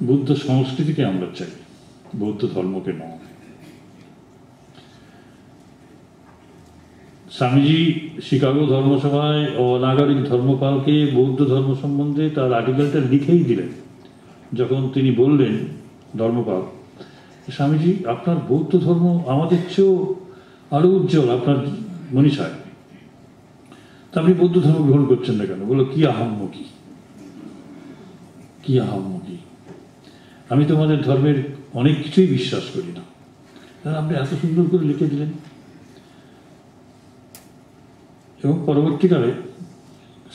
বুদ্ধ সংস্কৃতিকে আমরা চাই, বৌদ্ধ ধর্মকে নয়। স্বামীজি শিকাগো ধর্মসভায় অনাগরিক ধর্মপালকে বৌদ্ধ ধর্ম সম্বন্ধে তার আর্টিকেলটা লিখেই দিলেন। যখন তিনি বললেন, ধর্মপাল, স্বামীজি আপনার বৌদ্ধ ধর্ম আমাদের চেয়েও আরো উজ্জ্বল, আপনার মনীষায়, তা আপনি বৌদ্ধ ধর্ম গ্রহণ করছেন না কেন? বললো, কি আহাম্মকি, কি আহাম্মকি। আমি তোমাদের ধর্মের অনেক কিছুই বিশ্বাস করি না। আপনি এত সুন্দর করে লিখে দিলেন। এবং পরবর্তীকালে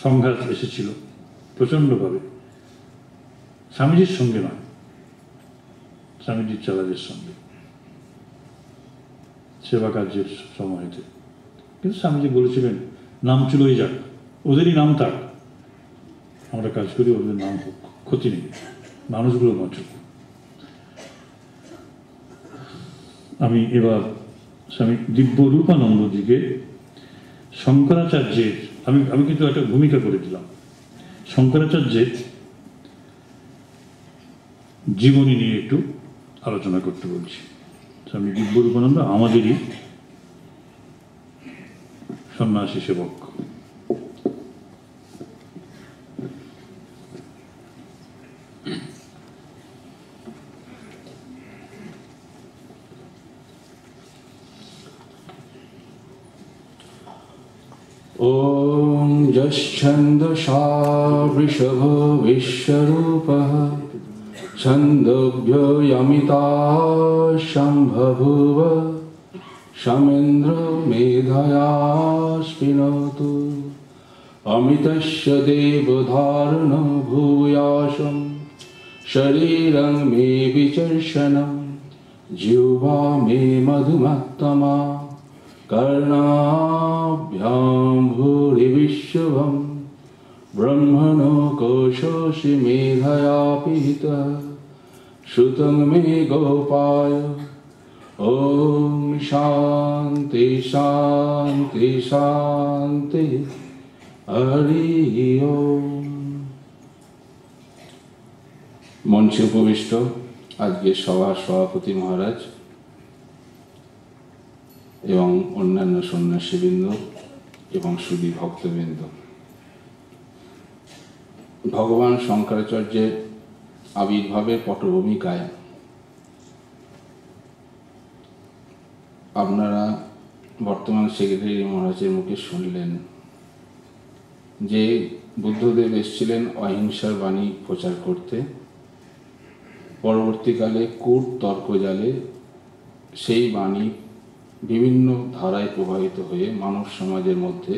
সংঘাত এসেছিল প্রচণ্ডভাবে, স্বামীজির সঙ্গে নয়, স্বামীজির চালাজের সঙ্গে সেবা কার্যের সময়তে। কিন্তু স্বামীজি বলেছিলেন নাম চুলোই যাক, ওদেরই নাম থাক, আমরা কাজ করি, ওদের নাম হোক, ক্ষতি নেই, মানুষগুলো বাঁচুক। আমি এবার স্বামী দিব্য রূপানন্দজিকে শঙ্করাচার্যের, আমি কিন্তু একটা ভূমিকা করে দিলাম, শঙ্করাচার্যের জীবনী নিয়ে একটু আলোচনা করতে বলছি। স্বামী দিব্য রূপানন্দ আমাদেরই সন্ন্যাসী সেবক। ॐ यश्छन्दसा वृषभो विश्वरूपः छन्दोभ्यो यमिता शम्भुव शमेन्द्रो मेधया स्पिनोतु अमितस्य देवधारणो भूयाशं शरीरं मे विचर्षणं जिह्वा मे मधुमत्तमा कर्णाभ्यां भूरिविश्वं ब्रह्मणो कोशोऽसि मेधया पीतः श्रुतं मे गोपाय। ॐ शान्ति शान्ति शान्ति हरि ओम। मंचे उपविष्ट आजके सभार सभापति महाराज এবং অন্যান্য সন্ন্যাসীবৃন্দ এবং সুধী ভক্তবৃন্দ, ভগবান শঙ্করাচার্যের আবির্ভাবের পটভূমিকায় আপনারা বর্তমান সেক্রেটারি মহারাজের মুখে শুনলেন যে বুদ্ধদেব এসেছিলেন অহিংসার বাণী প্রচার করতে। পরবর্তীকালে কূট তর্কজালে সেই বাণী বিভিন্ন ধারায় প্রবাহিত হয়ে মানব সমাজের মধ্যে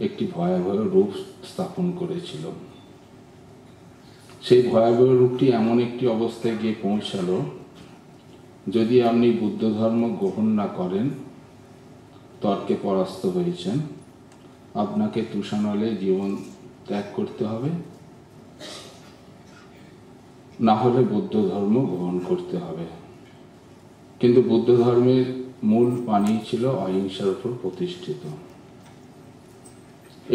একটি ভয়াবহ রূপ স্থাপন করেছিল। সেই ভয়াবহ রূপটি এমন একটি অবস্থায় গিয়ে পৌঁছালো, যদি আপনি বুদ্ধ ধর্ম গ্রহণ না করেন, তর্কে পরাস্ত হয়েছেন, আপনাকে তুষানলে জীবন ত্যাগ করতে হবে, না হলে বৌদ্ধ ধর্ম গ্রহণ করতে হবে। কিন্তু বুদ্ধ ধর্মের মূল বাণী ছিল অহিংসার উপর প্রতিষ্ঠিত।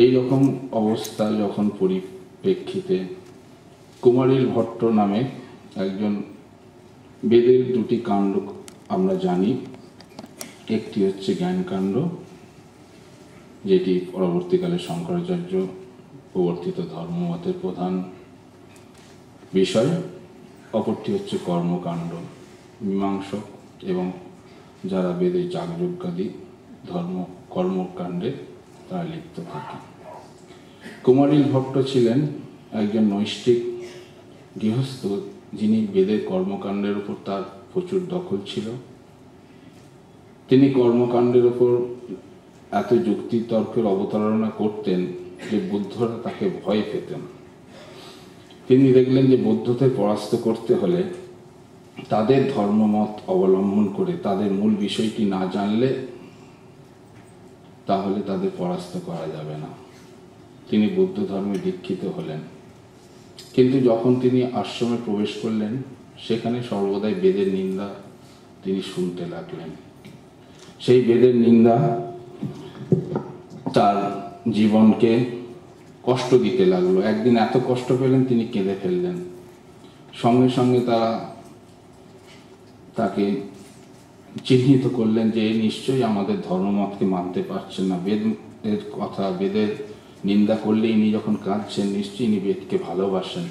এই রকম অবস্থা যখন পরিপ্রেক্ষিতে কুমারিল ভট্ট নামে একজন বেদের দুটি কাণ্ড আমরা জানি, একটি হচ্ছে জ্ঞানকাণ্ড, যেটি পরবর্তীকালে শঙ্করাচার্য প্রবর্তিত ধর্মমতের প্রধান বিষয়, অপরটি হচ্ছে কর্মকাণ্ড, মীমাংসক এবং যারা বেদে যাগযজ্ঞাদি ধর্ম কর্মকাণ্ডে তারা লিপ্ত থাকে। কুমারিল ভট্ট ছিলেন একজন নৈষ্ঠিক গৃহস্থ, যিনি বেদের কর্মকাণ্ডের উপর তার প্রচুর দখল ছিল। তিনি কর্মকাণ্ডের উপর এত যুক্তি তর্কের অবতারণা করতেন যে বুদ্ধরা তাকে ভয় পেতেন। তিনি দেখলেন যে বুদ্ধদের পরাস্ত করতে হলে তাদের ধর্মমত অবলম্বন করে তাদের মূল বিষয়টি না জানলে তাহলে তাদের পরাস্ত করা যাবে না। তিনি বৌদ্ধ ধর্মে দীক্ষিত হলেন, কিন্তু যখন তিনি আশ্রমে প্রবেশ করলেন সেখানে সর্বদাই বেদের নিন্দা তিনি শুনতে লাগলেন। সেই বেদের নিন্দা তার জীবনকে কষ্ট দিতে লাগলো। একদিন এত কষ্ট পেলেন তিনি কেঁদে ফেললেন। সঙ্গে সঙ্গে তাকে চিহ্নিত করলেন যে নিশ্চয়ই আমাদের ধর্মমতকে মানতে পারছেন না, বেদের কথা বেদের নিন্দা করলে ইনি যখন কাঁদছেন নিশ্চয়ই ইনি বেদকে ভালোবাসেন।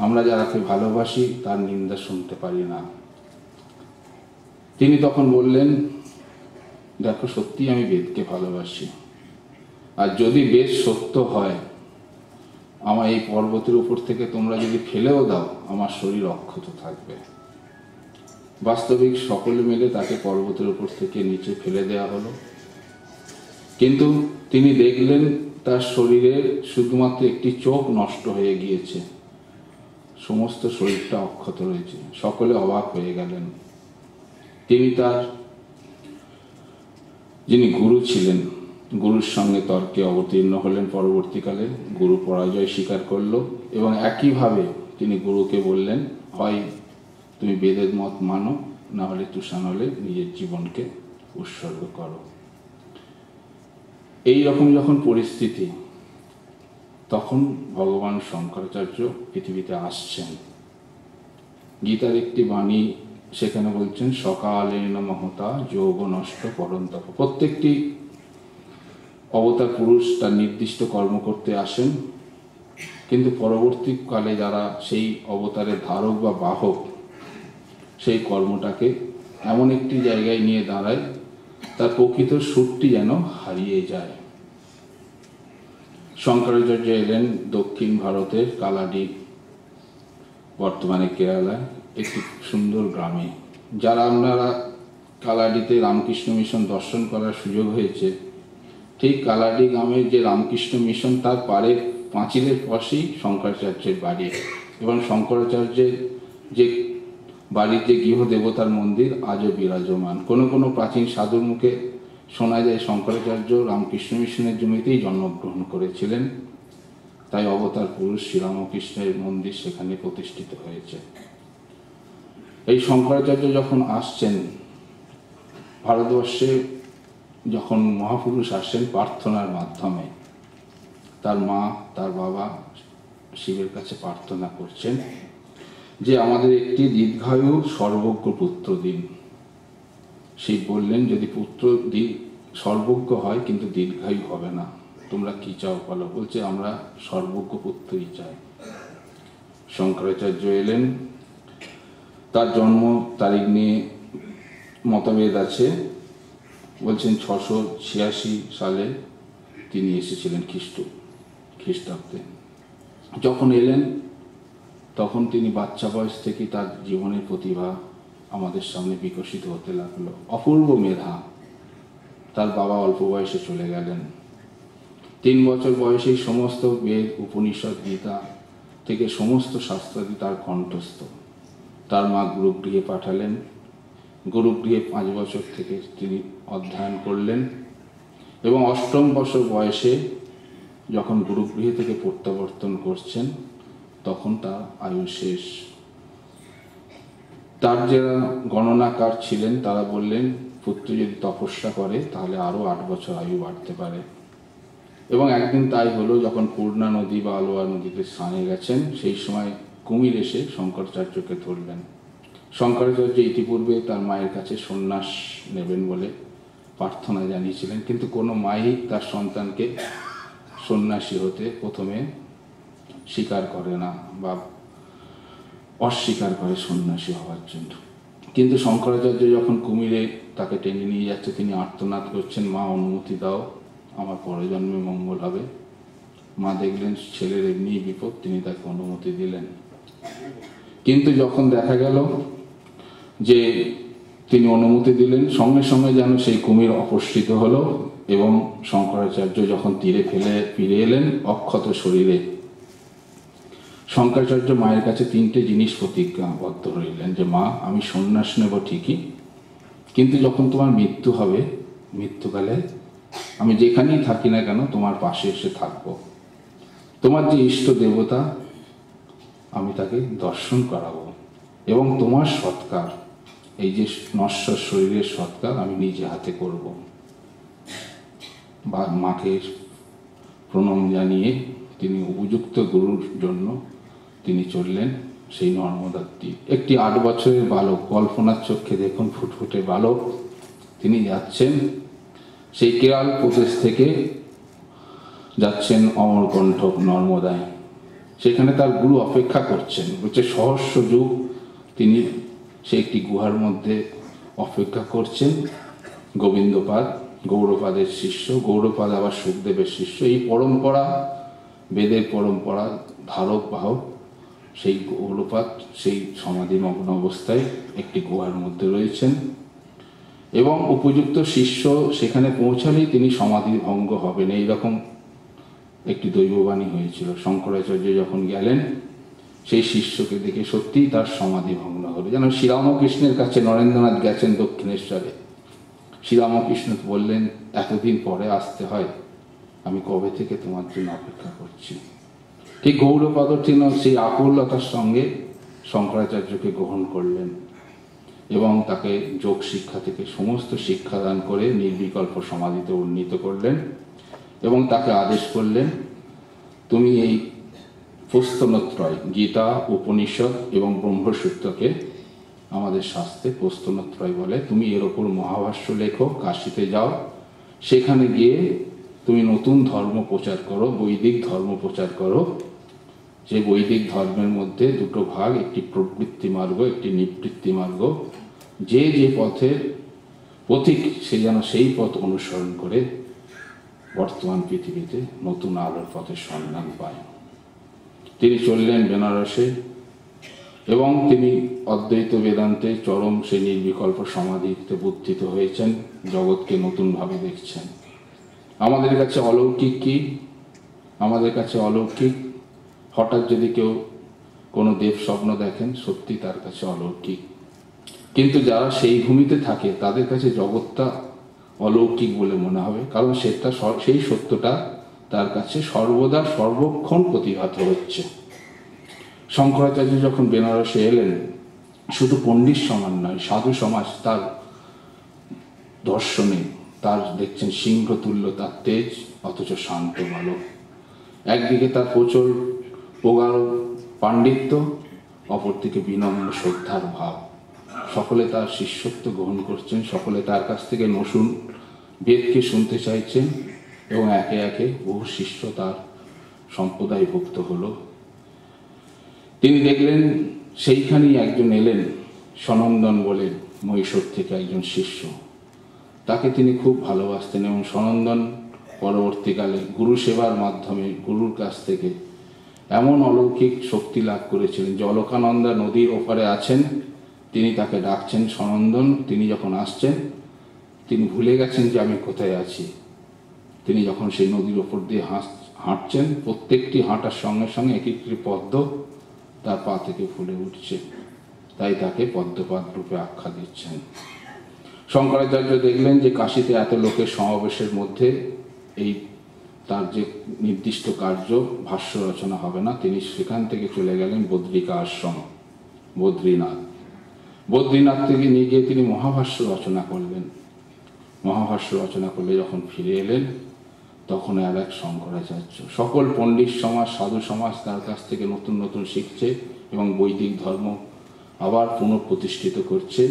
আমরা যারাকে ভালোবাসি তার নিন্দা শুনতে পারি না। তিনি তখন বললেন, দেখো সত্যি আমি বেদকে ভালোবাসি, আর যদি বেদ সত্য হয় আমার এই পর্বতের উপর থেকে তোমরা যদি ফেলেও দাও আমার শরীর অক্ষত থাকবে। বাস্তবিক সকলে মিলে তাকে পর্বতের উপর থেকে নিচে ফেলে দেওয়া হলো, কিন্তু তিনি দেখলেন তার শরীরে শুধুমাত্র একটি চোখ নষ্ট হয়ে গিয়েছে, সমস্ত শরীরটা অক্ষত রয়েছে। সকলে অবাক হয়ে গেলেন। তিনি তার যিনি গুরু ছিলেন, গুরুর সঙ্গে তর্কে অবতীর্ণ হলেন। পরবর্তীকালে গুরু পরাজয় স্বীকার করল এবং একইভাবে তিনি গুরুকে বললেন, হয় তুমি বেদের মত মানো, না হলে তুষানলে নিজের জীবনকে উৎসর্গ করো। এই রকম যখন পরিস্থিতি, তখন ভগবান শঙ্করাচার্য পৃথিবীতে আসছেন। গীতার একটি বাণী সেখানে বলছেন, সকালেন মহতা যোগ নষ্ট পরন্তপ। প্রত্যেকটি অবতার পুরুষ তার নির্দিষ্ট কর্ম করতে আসেন, কিন্তু পরবর্তীকালে যারা সেই অবতারের ধারক বা বাহক, সেই কর্মটাকে এমন একটি জায়গায় নিয়ে দাঁড়ায় তার প্রকৃত সুরটি যেন হারিয়ে যায়। শঙ্করাচার্য এলেন দক্ষিণ ভারতের কালাডি, বর্তমানে কেরালায় একটি সুন্দর গ্রামে। যারা আপনারা কালাডিতে রামকৃষ্ণ মিশন দর্শন করার সুযোগ হয়েছে, ঠিক কালাডি গ্রামের যে রামকৃষ্ণ মিশন তার পাড়ে পাঁচিলের পাশেই শঙ্করাচার্যের বাড়ি, এবং শঙ্করাচার্যের যে বাড়ির যে গৃহদেবতার মন্দির আজও বিরাজমান। কোনো কোনো প্রাচীন সাধুর মুখে শোনা যায় শঙ্করাচার্য রামকৃষ্ণ মিশনের জমিতেই জন্মগ্রহণ করেছিলেন, তাই অবতার পুরুষ শ্রীরামকৃষ্ণের মন্দির সেখানে প্রতিষ্ঠিত হয়েছে। এই শঙ্করাচার্য যখন আসছেন ভারতবর্ষে, যখন মহাপুরুষ আসেন প্রার্থনার মাধ্যমে, তার মা তার বাবা শিবের কাছে প্রার্থনা করছেন যে আমাদের একটি দীর্ঘায়ু সর্বজ্ঞ পুত্র দিন। শিব বললেন, যদি পুত্র সর্বজ্ঞ হয় কিন্তু দীর্ঘায়ু হবে না, তোমরা কি চাও বলো। বলছে আমরা সর্বজ্ঞ পুত্রই চাই। শঙ্করাচার্য এলেন, তার জন্ম তারিখ নিয়ে মতভেদ আছে। বলছেন 686 সালে তিনি এসেছিলেন খ্রিস্টাব্দে। যখন এলেন তখন তিনি বাচ্চা বয়স থেকে তার জীবনের প্রতিভা আমাদের সামনে বিকশিত হতে লাগলো। অপূর্ব মেধা। তার বাবা অল্প বয়সে চলে গেলেন। 3 বছর বয়সেই সমস্ত বেদ, উপনিষদ, গীতা থেকে সমস্ত শাস্ত্রাদি তার কণ্ঠস্থ। তার মা গুরুগৃহে পাঠালেন। গুরুগৃহে 5 বছর থেকে তিনি অধ্যয়ন করলেন এবং 8ম বছর বয়সে যখন গুরুগৃহ থেকে প্রত্যাবর্তন করছেন তখন তার আয়ু শেষ। তার যারা গণনাকার ছিলেন তারা বললেন, পুত্র যদি তপস্যা করে তাহলে আরও 8 বছর আয়ু বাড়তে পারে। এবং একদিন তাই হলো, যখন পূর্ণা নদী বা আলোয়া নদীতে স্নানে গেছেন, সেই সময় কুমির এসে শঙ্করাচার্যকে ধরলেন। শঙ্করাচার্য ইতিপূর্বে তার মায়ের কাছে সন্ন্যাস নেবেন বলে প্রার্থনা জানিয়েছিলেন, কিন্তু কোনো মাই তার সন্তানকে সন্ন্যাসী হতে প্রথমে স্বীকার করে না বা অস্বীকার করে সন্ন্যাসী হওয়ার জন্য। কিন্তু শঙ্করাচার্য যখন কুমিরে তাকে টেনে নিয়ে যাচ্ছে, তিনি আর্তনাদ করছেন, মা অনুমতি দাও, আমার পরজন্মে মঙ্গল হবে। মা দেখলেন ছেলের এমনি বিপদ, তিনি তাকে অনুমতি দিলেন। কিন্তু যখন দেখা গেল যে তিনি অনুমতি দিলেন, সঙ্গে সঙ্গে যেন সেই কুমির অপসৃত হলো এবং শঙ্করাচার্য যখন তীরে ফিরে এলেন অক্ষত শরীরে, শঙ্করাচার্য মায়ের কাছে 3টে জিনিস প্রতিজ্ঞাবদ্ধ রইলেন যে মা, আমি সন্ন্যাস নেব ঠিকই, কিন্তু যখন তোমার মৃত্যু হবে, মৃত্যুকালে আমি যেখানেই থাকি না কেন তোমার পাশে এসে থাকব। তোমার যে ইষ্ট দেবতা আমি তাকে দর্শন করাবো এবং তোমার সৎকার, এই যে নশ্বর শরীরের সৎকার আমি নিজে হাতে করব। বা মাকে প্রণাম জানিয়ে তিনি উপযুক্ত গুরুর জন্য তিনি চললেন সেই নর্মদার তীর। একটি 8 বছরের বালক, কল্পনার চক্ষে দেখুন, ফুটফুটে বালক, তিনি যাচ্ছেন সেই কেরল প্রদেশ থেকে যাচ্ছেন অমরকণ্ঠ নর্মদায়। সেখানে তার গুরু অপেক্ষা করছেন। বলছে সহস্র যুগ তিনি সে একটি গুহার মধ্যে অপেক্ষা করছেন। গোবিন্দ, গৌরপাদ, গৌরপাদের শিষ্য, গৌরপাদ আবার সুখদেবের শিষ্য। এই পরম্পরা 5 বছর বয়সে তিনি গ্রহণ করলেন। 6 বছর বয়সে বেদের পরম্পরা ধারক বাহক সেই গৌরপাদ সেই সমাধিমগ্ন অবস্থায় একটি গুহার মধ্যে রয়েছেন এবং উপযুক্ত শিষ্য সেখানে পৌঁছালেই তিনি সমাধি ভঙ্গ হবেন, এইরকম একটি দৈববাণী হয়েছিল। শঙ্করাচার্য যখন গেলেন সেই শিষ্যকে দেখে সত্যিই তার সমাধি ভগ্ন হলো। যেন শ্রীরামকৃষ্ণের কাছে নরেন্দ্রনাথ গেছেন দক্ষিণেশ্বরে, শ্রীরামকৃষ্ণ বললেন এতদিন পরে আসতে হয়, আমি কবে থেকে তোমার জন্য অপেক্ষা করছি। ঠিক গৌরপাদ তিনি সেই আকুলতার সঙ্গে শঙ্করাচার্যকে গ্রহণ করলেন এবং তাকে যোগ শিক্ষা থেকে সমস্ত শিক্ষাদান করে নির্বিকল্প সমাধিতে উন্নীত করলেন এবং তাকে আদেশ করলেন, তুমি এই প্রস্তনত্রয় গীতা, উপনিষদ এবং ব্রহ্মসূত্রকে আমাদের শাস্ত্রে প্রস্তনত্রয় বলে, তুমি এর ওপর মহাভাষ্য লেখো, কাশীতে যাও, সেখানে গিয়ে তুমি নতুন ধর্ম প্রচার করো, বৈদিক ধর্ম প্রচার করো। যে বৈদিক ধর্মের মধ্যে দুটো ভাগ, একটি প্রবৃত্তি মার্গ, একটি নিবৃত্তি মার্গ। যে যে পথের পথিক সে যেন সেই পথ অনুসরণ করে বর্তমান পৃথিবীতে নতুন আলোর পথের সন্ধান পায়। তিনি চললেন বেনারসে এবং তিনি অদ্বৈত বেদান্তে চরম সেই নির্বিকল্প সমাধিতে বুদ্ধিত হয়েছেন, জগৎকে নতুনভাবে দেখছেন। আমাদের কাছে অলৌকিক কি? আমাদের কাছে অলৌকিক হঠাৎ যদি কেউ কোনো দেব স্বপ্ন দেখেন, সত্যি তার কাছে অলৌকিক। কিন্তু যারা সেই ভূমিতে থাকে তাদের কাছে জগৎটা অলৌকিক বলে মনে হবে, কারণ সেই সত্যটা তার কাছে সর্বদা সর্বক্ষণ প্রতিভাত হচ্ছে। শঙ্করাচার্য যখন বেনারসে এলেন, শুধু পণ্ডিত সমাজ নয়, সাধু সমাজ তার দর্শনে, তার দেখছেন সিংহতুল্য তার তেজ, অথচ শান্ত বালক। একদিকে তার প্রচুর প্রগাঢ় পাণ্ডিত্য, অপরদিকে বিনম্র শ্রদ্ধার ভাব। সকলে তার শিষ্যত্ব গ্রহণ করছেন, সকলে তার কাছ থেকে নতুন বেদকে শুনতে চাইছেন এবং একে একে বহু শিষ্য তার সম্প্রদায়ভুক্ত হলো। তিনি দেখলেন সেইখানেই একজন এলেন, সনন্দন বলে মহীশূর থেকে একজন শিষ্য। তাকে তিনি খুব ভালোবাসতেন এবং সনন্দন পরবর্তীকালে গুরু সেবার মাধ্যমে গুরুর কাছ থেকে এমন অলৌকিক শক্তি লাভ করেছিলেন যে অলকানন্দা নদীর ওপারে আছেন, তিনি তাকে ডাকছেন সনন্দন। তিনি যখন আসছেন তিনি ভুলে গেছেন যে আমি কোথায় আছি। তিনি যখন সেই নদীর ওপর দিয়ে হাঁটছেন, প্রত্যেকটি হাঁটার সঙ্গে সঙ্গে এক একটি পদ্ম তার পা থেকে ফুলে উঠছে, তাই তাকে পদ্মপাদ রূপে আখ্যা দিচ্ছেন। শঙ্করাচার্য দেখলেন যে কাশীতে এত লোকের সমাবেশের মধ্যে এই তার যে নির্দিষ্ট কার্য ভাষ্য রচনা হবে না। তিনি সেখান থেকে চলে গেলেন বদ্রিকা আশ্রম, বদ্রীনাথ থেকে নিয়ে গিয়ে তিনি মহাভাষ্য রচনা করলেন। মহাভাষ্য রচনা করলে যখন ফিরে এলেন, তখন আর এক শঙ্করাচার্য। সকল পণ্ডিত সমাজ, সাধু সমাজ তার কাছ থেকে নতুন নতুন শিখছে এবং বৈদিক ধর্ম আবার পুনঃপ্রতিষ্ঠিত করছে।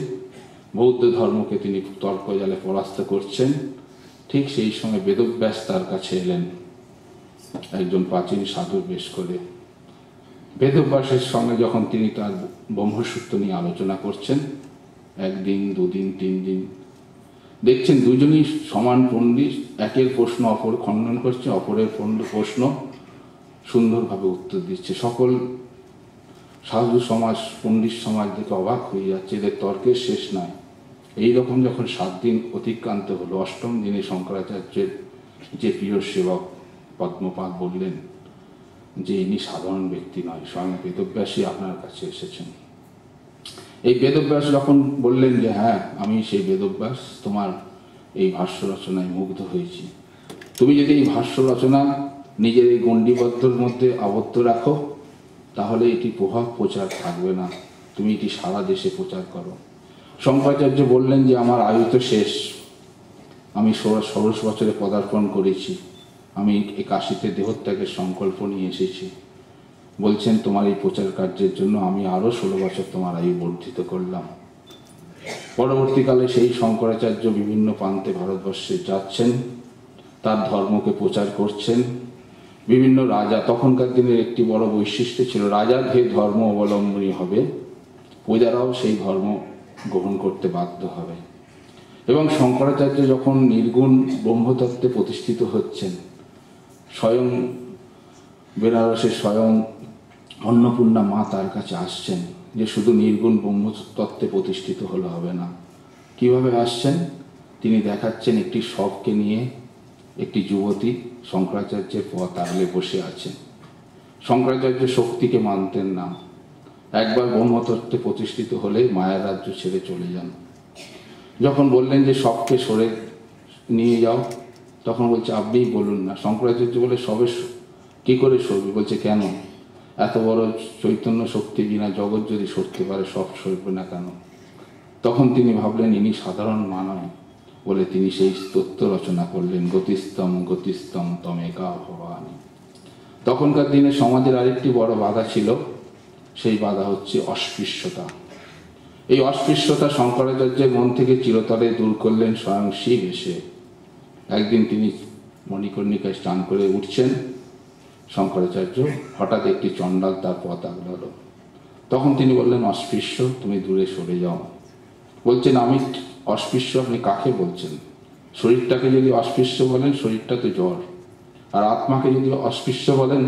বৌদ্ধ ধর্মকে তিনি তর্কজালে পরাস্ত করছেন। ঠিক সেই সময় বেদব্যাস তার কাছে এলেন, একজন প্রাচীন সাধু বেশ করে। বেদব্যাসের সঙ্গে যখন তিনি তার ব্রহ্মসূত্র নিয়ে আলোচনা করছেন, একদিন, দুদিন, 3 দিন, দেখছেন দুজনই সমান পণ্ডিত, একের প্রশ্ন অপর খণ্ডন করছে, অপরের প্রশ্ন সুন্দরভাবে উত্তর দিচ্ছে। সকল সাধু সমাজ, পণ্ডিত সমাজ দেখে অবাক হয়ে যাচ্ছে, এদের তর্কের শেষ নয়। এইরকম যখন 7 দিন অতিক্রান্ত হলো, 8ম দিনে শঙ্করাচার্যের যে প্রিয় সেবক পদ্মপাদ বললেন যে ইনি সাধারণ ব্যক্তি নয়, স্বয়ং বেদব্যাসই আপনার কাছে এসেছেন। এই বেদব্যাস যখন বললেন যে হ্যাঁ, আমি সেই বেদব্যাস, তোমার এই ভাষ্য রচনায় মুগ্ধ হয়েছি। তুমি যদি এই ভাষ্য রচনা নিজের এই গণ্ডিবদ্ধর মধ্যে আবদ্ধ রাখো, তাহলে এটি প্রভাব প্রচার থাকবে না, তুমি এটি সারা দেশে প্রচার করো। শঙ্করাচার্য বললেন যে আমার আয়ু তো শেষ, আমি 16 বছরে পদার্পণ করেছি, আমি এই কাশীতে দেহত্যাগের সংকল্প নিয়ে এসেছি। বলছেন তোমার এই প্রচার কার্যের জন্য আমি আরও 16 বছর তোমার আয়ু বর্ধিত করলাম। পরবর্তীকালে সেই শঙ্করাচার্য বিভিন্ন প্রান্তে ভারতবর্ষে যাচ্ছেন, তার ধর্মকে প্রচার করছেন। বিভিন্ন রাজা, তখনকার দিনের একটি বড় বৈশিষ্ট্য ছিল, রাজা যে ধর্ম অবলম্বনী হবে, প্রজারাও সেই ধর্ম গ্রহণ করতে বাধ্য হবে। এবং শঙ্করাচার্য যখন নির্গুণ ব্রহ্মতত্ত্বে প্রতিষ্ঠিত হচ্ছেন, স্বয়ং বেনারসে স্বয়ং অন্নপূর্ণা মা তার কাছে আসছেন যে শুধু নির্গুণ ব্রহ্ম তত্ত্বে প্রতিষ্ঠিত হলে হবে না। কিভাবে আসছেন? তিনি দেখাচ্ছেন একটি শবকে নিয়ে একটি যুবতী শঙ্করাচার্যের পথ আগলে বসে আছেন। শঙ্করাচার্য শক্তিকে মানতেন না, একবার ব্রহ্মতত্ত্বে প্রতিষ্ঠিত হলে মায়ার রাজ্য ছেড়ে চলে যান। যখন বললেন যে শবকে সরে নিয়ে যাও, তখন বলছে আপনিই বলুন না। শঙ্করাচার্য বলে সবে কি করে সরবে? বলছে কেন? এত বড় চৈতন্য শক্তি বিনা জগৎ যদি সরতে পারে, সব সরবে না কেন? তখন তিনি ভাবলেন ইনি সাধারণ মানব বলে তিনি সেই স্তোত্র রচনা করলেন, গতিস্তম গতিস্তম তমেকা ভবানী। তখনকার দিনে সমাজের আরেকটি বড় বাধা ছিল, সেই বাধা হচ্ছে অস্পৃশ্যতা। এই অস্পৃশ্যতা শঙ্করাচার্যের মন থেকে চিরতরে দূর করলেন স্বয়ং শিব এসে। একদিন তিনি মণিকর্ণিকায় স্নান করে উঠছেন, শঙ্করাচার্য হঠাৎ একটি চণ্ডাল তার পথ আগলাল। তখন তিনি বললেন, অস্পৃশ্য, তুমি দূরে সরে যাও। বলছেন, আমি অস্পৃশ্য? আপনি কাকে বলছেন? শরীরটাকে যদি অস্পৃশ্য বলেন, শরীরটা তো জড়। আর আত্মাকে যদি অস্পৃশ্য বলেন,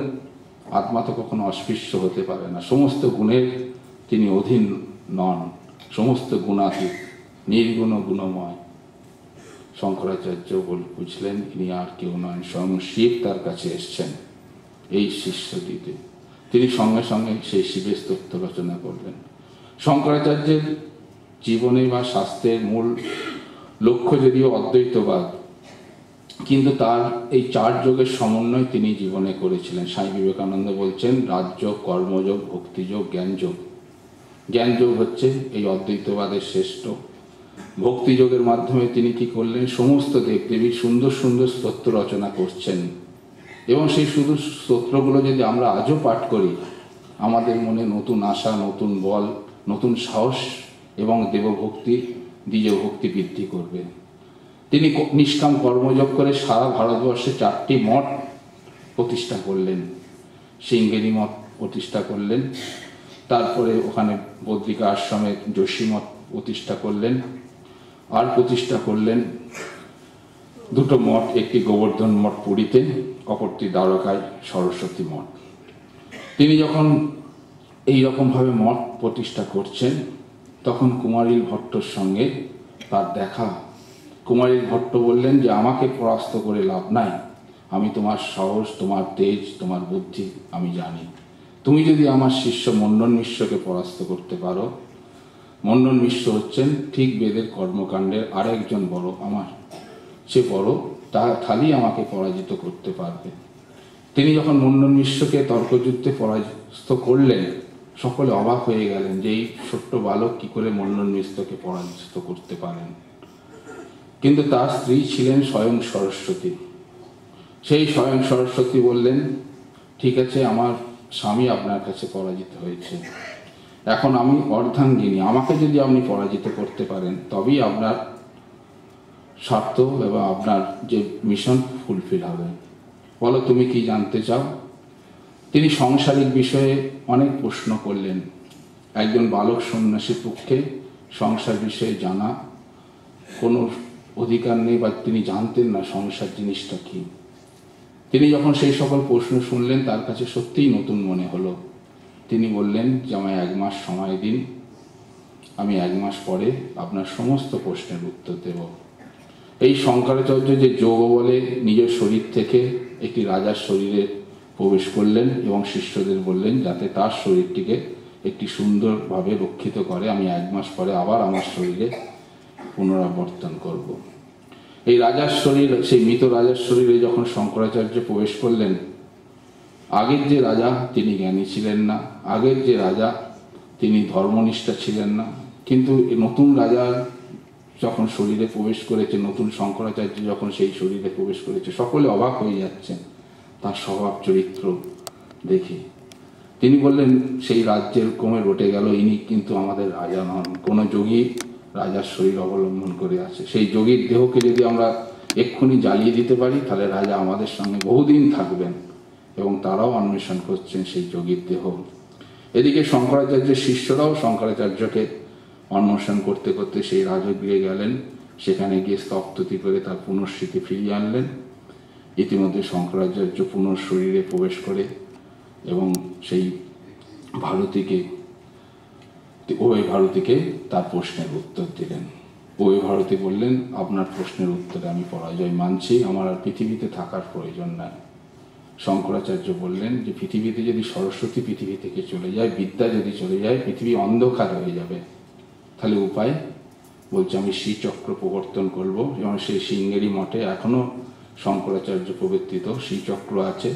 আত্মা তো কখনো অস্পৃশ্য হতে পারে না। সমস্ত গুণের তিনি অধীন নন, সমস্ত গুণাতীত, নির্গুণ গুণময়। শঙ্করাচার্য বুঝলেন ইনি আর কেউ নয়, স্বয়ং শিব তার কাছে এসছেন এই শিষ্য দিতে। তিনি সঙ্গে সঙ্গে সেই শিবের স্তোত্র রচনা করলেন। শঙ্করাচার্যের জীবনে বা শাস্ত্রের মূল লক্ষ্য যদিও অদ্বৈতবাদ, কিন্তু তার এই 4 যোগের সমন্বয় তিনি জীবনে করেছিলেন। স্বামী বিবেকানন্দ বলছেন, রাজযোগ, কর্মযোগ, ভক্তিযোগ, জ্ঞানযোগ। জ্ঞানযোগ হচ্ছে এই অদ্বৈতবাদের শ্রেষ্ঠ। ভক্তিযোগের মাধ্যমে তিনি কি করলেন? সমস্ত দেবদেবীর সুন্দর সুন্দর স্তোত্র রচনা করছেন, এবং সেই শুধু স্তোত্রগুলো যদি আমরা আজও পাঠ করি, আমাদের মনে নতুন আশা, নতুন বল, নতুন সাহস এবং দেবভক্তি, দ্বিজভক্তি বৃদ্ধি করবে। তিনি নিষ্কাম কর্মযোগ করে সারা ভারতবর্ষে 4টি মঠ প্রতিষ্ঠা করলেন। শৃঙ্গেরি মঠ প্রতিষ্ঠা করলেন, তারপরে ওখানে বদ্রিকা আশ্রমে যোশী মঠ প্রতিষ্ঠা করলেন, আর প্রতিষ্ঠা করলেন 2টো মঠ, একটি গোবর্ধন মঠ পুরীতে, অপরটি দ্বারকায় সরস্বতী মঠ। তিনি যখন এইরকমভাবে মঠ প্রতিষ্ঠা করছেন, তখন কুমারিল ভট্টর সঙ্গে তার দেখা। কুমারিল ভট্ট বললেন যে আমাকে পরাস্ত করে লাভ নাই, আমি তোমার সাহস, তোমার তেজ, তোমার বুদ্ধি আমি জানি। তুমি যদি আমার শিষ্য মন্ডন মিশ্রকে পরাস্ত করতে পারো, মন্ডন মিশ্র হচ্ছেন ঠিক বেদের কর্মকাণ্ডের আরেকজন বড়, আমার সে বড়, তাহলেই আমাকে পরাজিত করতে পারবে। তিনি যখন মন্ডন মিশ্রকে তর্কযুদ্ধে পরাজিত করলেন, সকলে অবাক হয়ে গেলেন যে এই ছোট্ট বালক কি করে মন্ডন মিশ্রকে পরাজিত করতে পারেন। কিন্তু তার স্ত্রী ছিলেন স্বয়ং সরস্বতী। সেই স্বয়ং সরস্বতী বললেন, ঠিক আছে, আমার স্বামী আপনার কাছে পরাজিত হয়েছে, এখন আমি অর্ধাঙ্গিনী, আমাকে যদি আপনি পরাজিত করতে পারেন তবেই আপনার স্বার্থ এবং আপনার যে মিশন ফুলফিল হবে। বলো তুমি কি জানতে চাও? তিনি সাংসারিক বিষয়ে অনেক প্রশ্ন করলেন। একজন বালক সন্ন্যাসীর পক্ষে সংসার বিষয়ে জানা কোনো অধিকার নেই, বা তিনি জানতেন না সংসার জিনিসটা কি। তিনি যখন সেই সকল প্রশ্ন শুনলেন, তার কাছে সত্যিই নতুন মনে হলো। তিনি বললেন যে আমায় 1 মাস সময় দিন, আমি 1 মাস পরে আপনার সমস্ত প্রশ্নের উত্তর দেব। এই শঙ্করাচার্য যে যোগ বলে নিজের শরীর থেকে একটি রাজার শরীরে প্রবেশ করলেন এবং শিষ্যদের বললেন যাতে তার শরীরটিকে একটি সুন্দরভাবে রক্ষিত করে, আমি 1 মাস পরে আবার আমার শরীরে পুনরাবর্তন করব। এই রাজার শরীর, সেই মৃত রাজার শরীরে যখন শঙ্করাচার্য প্রবেশ করলেন, আগের যে রাজা তিনি জ্ঞানী ছিলেন না, আগের যে রাজা তিনি ধর্মনিষ্ঠা ছিলেন না, কিন্তু নতুন রাজা যখন শরীরে প্রবেশ করেছে, নতুন শঙ্করাচার্য যখন সেই শরীরে প্রবেশ করেছে, সকলে অবাক হয়ে যাচ্ছেন তার স্বভাব চরিত্র দেখে। তিনি বললেন সেই রাজ্যের ক্রমে রটে গেল, ইনি কিন্তু আমাদের রাজা নন, কোনো যোগী রাজার শরীর অবলম্বন করে আছে। সেই যোগীর দেহকে যদি আমরা এক্ষুনি জ্বালিয়ে দিতে পারি, তাহলে রাজা আমাদের সঙ্গে বহুদিন থাকবেন, এবং তারাও অন্বেষণ করছেন সেই যোগীর দেহ। এদিকে শঙ্করাচার্যের শিষ্যরাও শঙ্করাচার্যকে অন্বেষণ করতে করতে সেই রাজগৃহে গেলেন, সেখানে গিয়ে স্তবস্তুতি করে তার পুনঃস্মৃতি ফিরিয়ে আনলেন। ইতিমধ্যে শঙ্করাচার্য পুনঃ শরীরে প্রবেশ করে এবং সেই ভারতীকে ওই ভারতীকে তার প্রশ্নের উত্তর দিলেন। ওই ভারতী বললেন, আপনার প্রশ্নের উত্তরে আমি পরাজয় মানছি, আমার আর পৃথিবীতে থাকার প্রয়োজন নাই। শঙ্করাচার্য বললেন যে পৃথিবীতে যদি সরস্বতী পৃথিবী থেকে চলে যায়, বিদ্যা যদি চলে যায়, পৃথিবী অন্ধকার হয়ে যাবে, তাহলে উপায়? বলছে আমি শ্রীচক্র প্রবর্তন করব। এবং সেই শৃঙ্গেরি মঠে এখনো শঙ্করাচার্য প্রবর্তিত শ্রীচক্র আছে,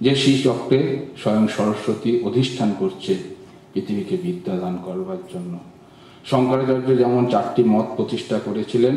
যে শ্রীচক্রে স্বয়ং সরস্বতী অধিষ্ঠান করছে পৃথিবীকে বিদ্যা দান করবার জন্য। শঙ্করাচার্য যেমন 4টি মত প্রতিষ্ঠা করেছিলেন,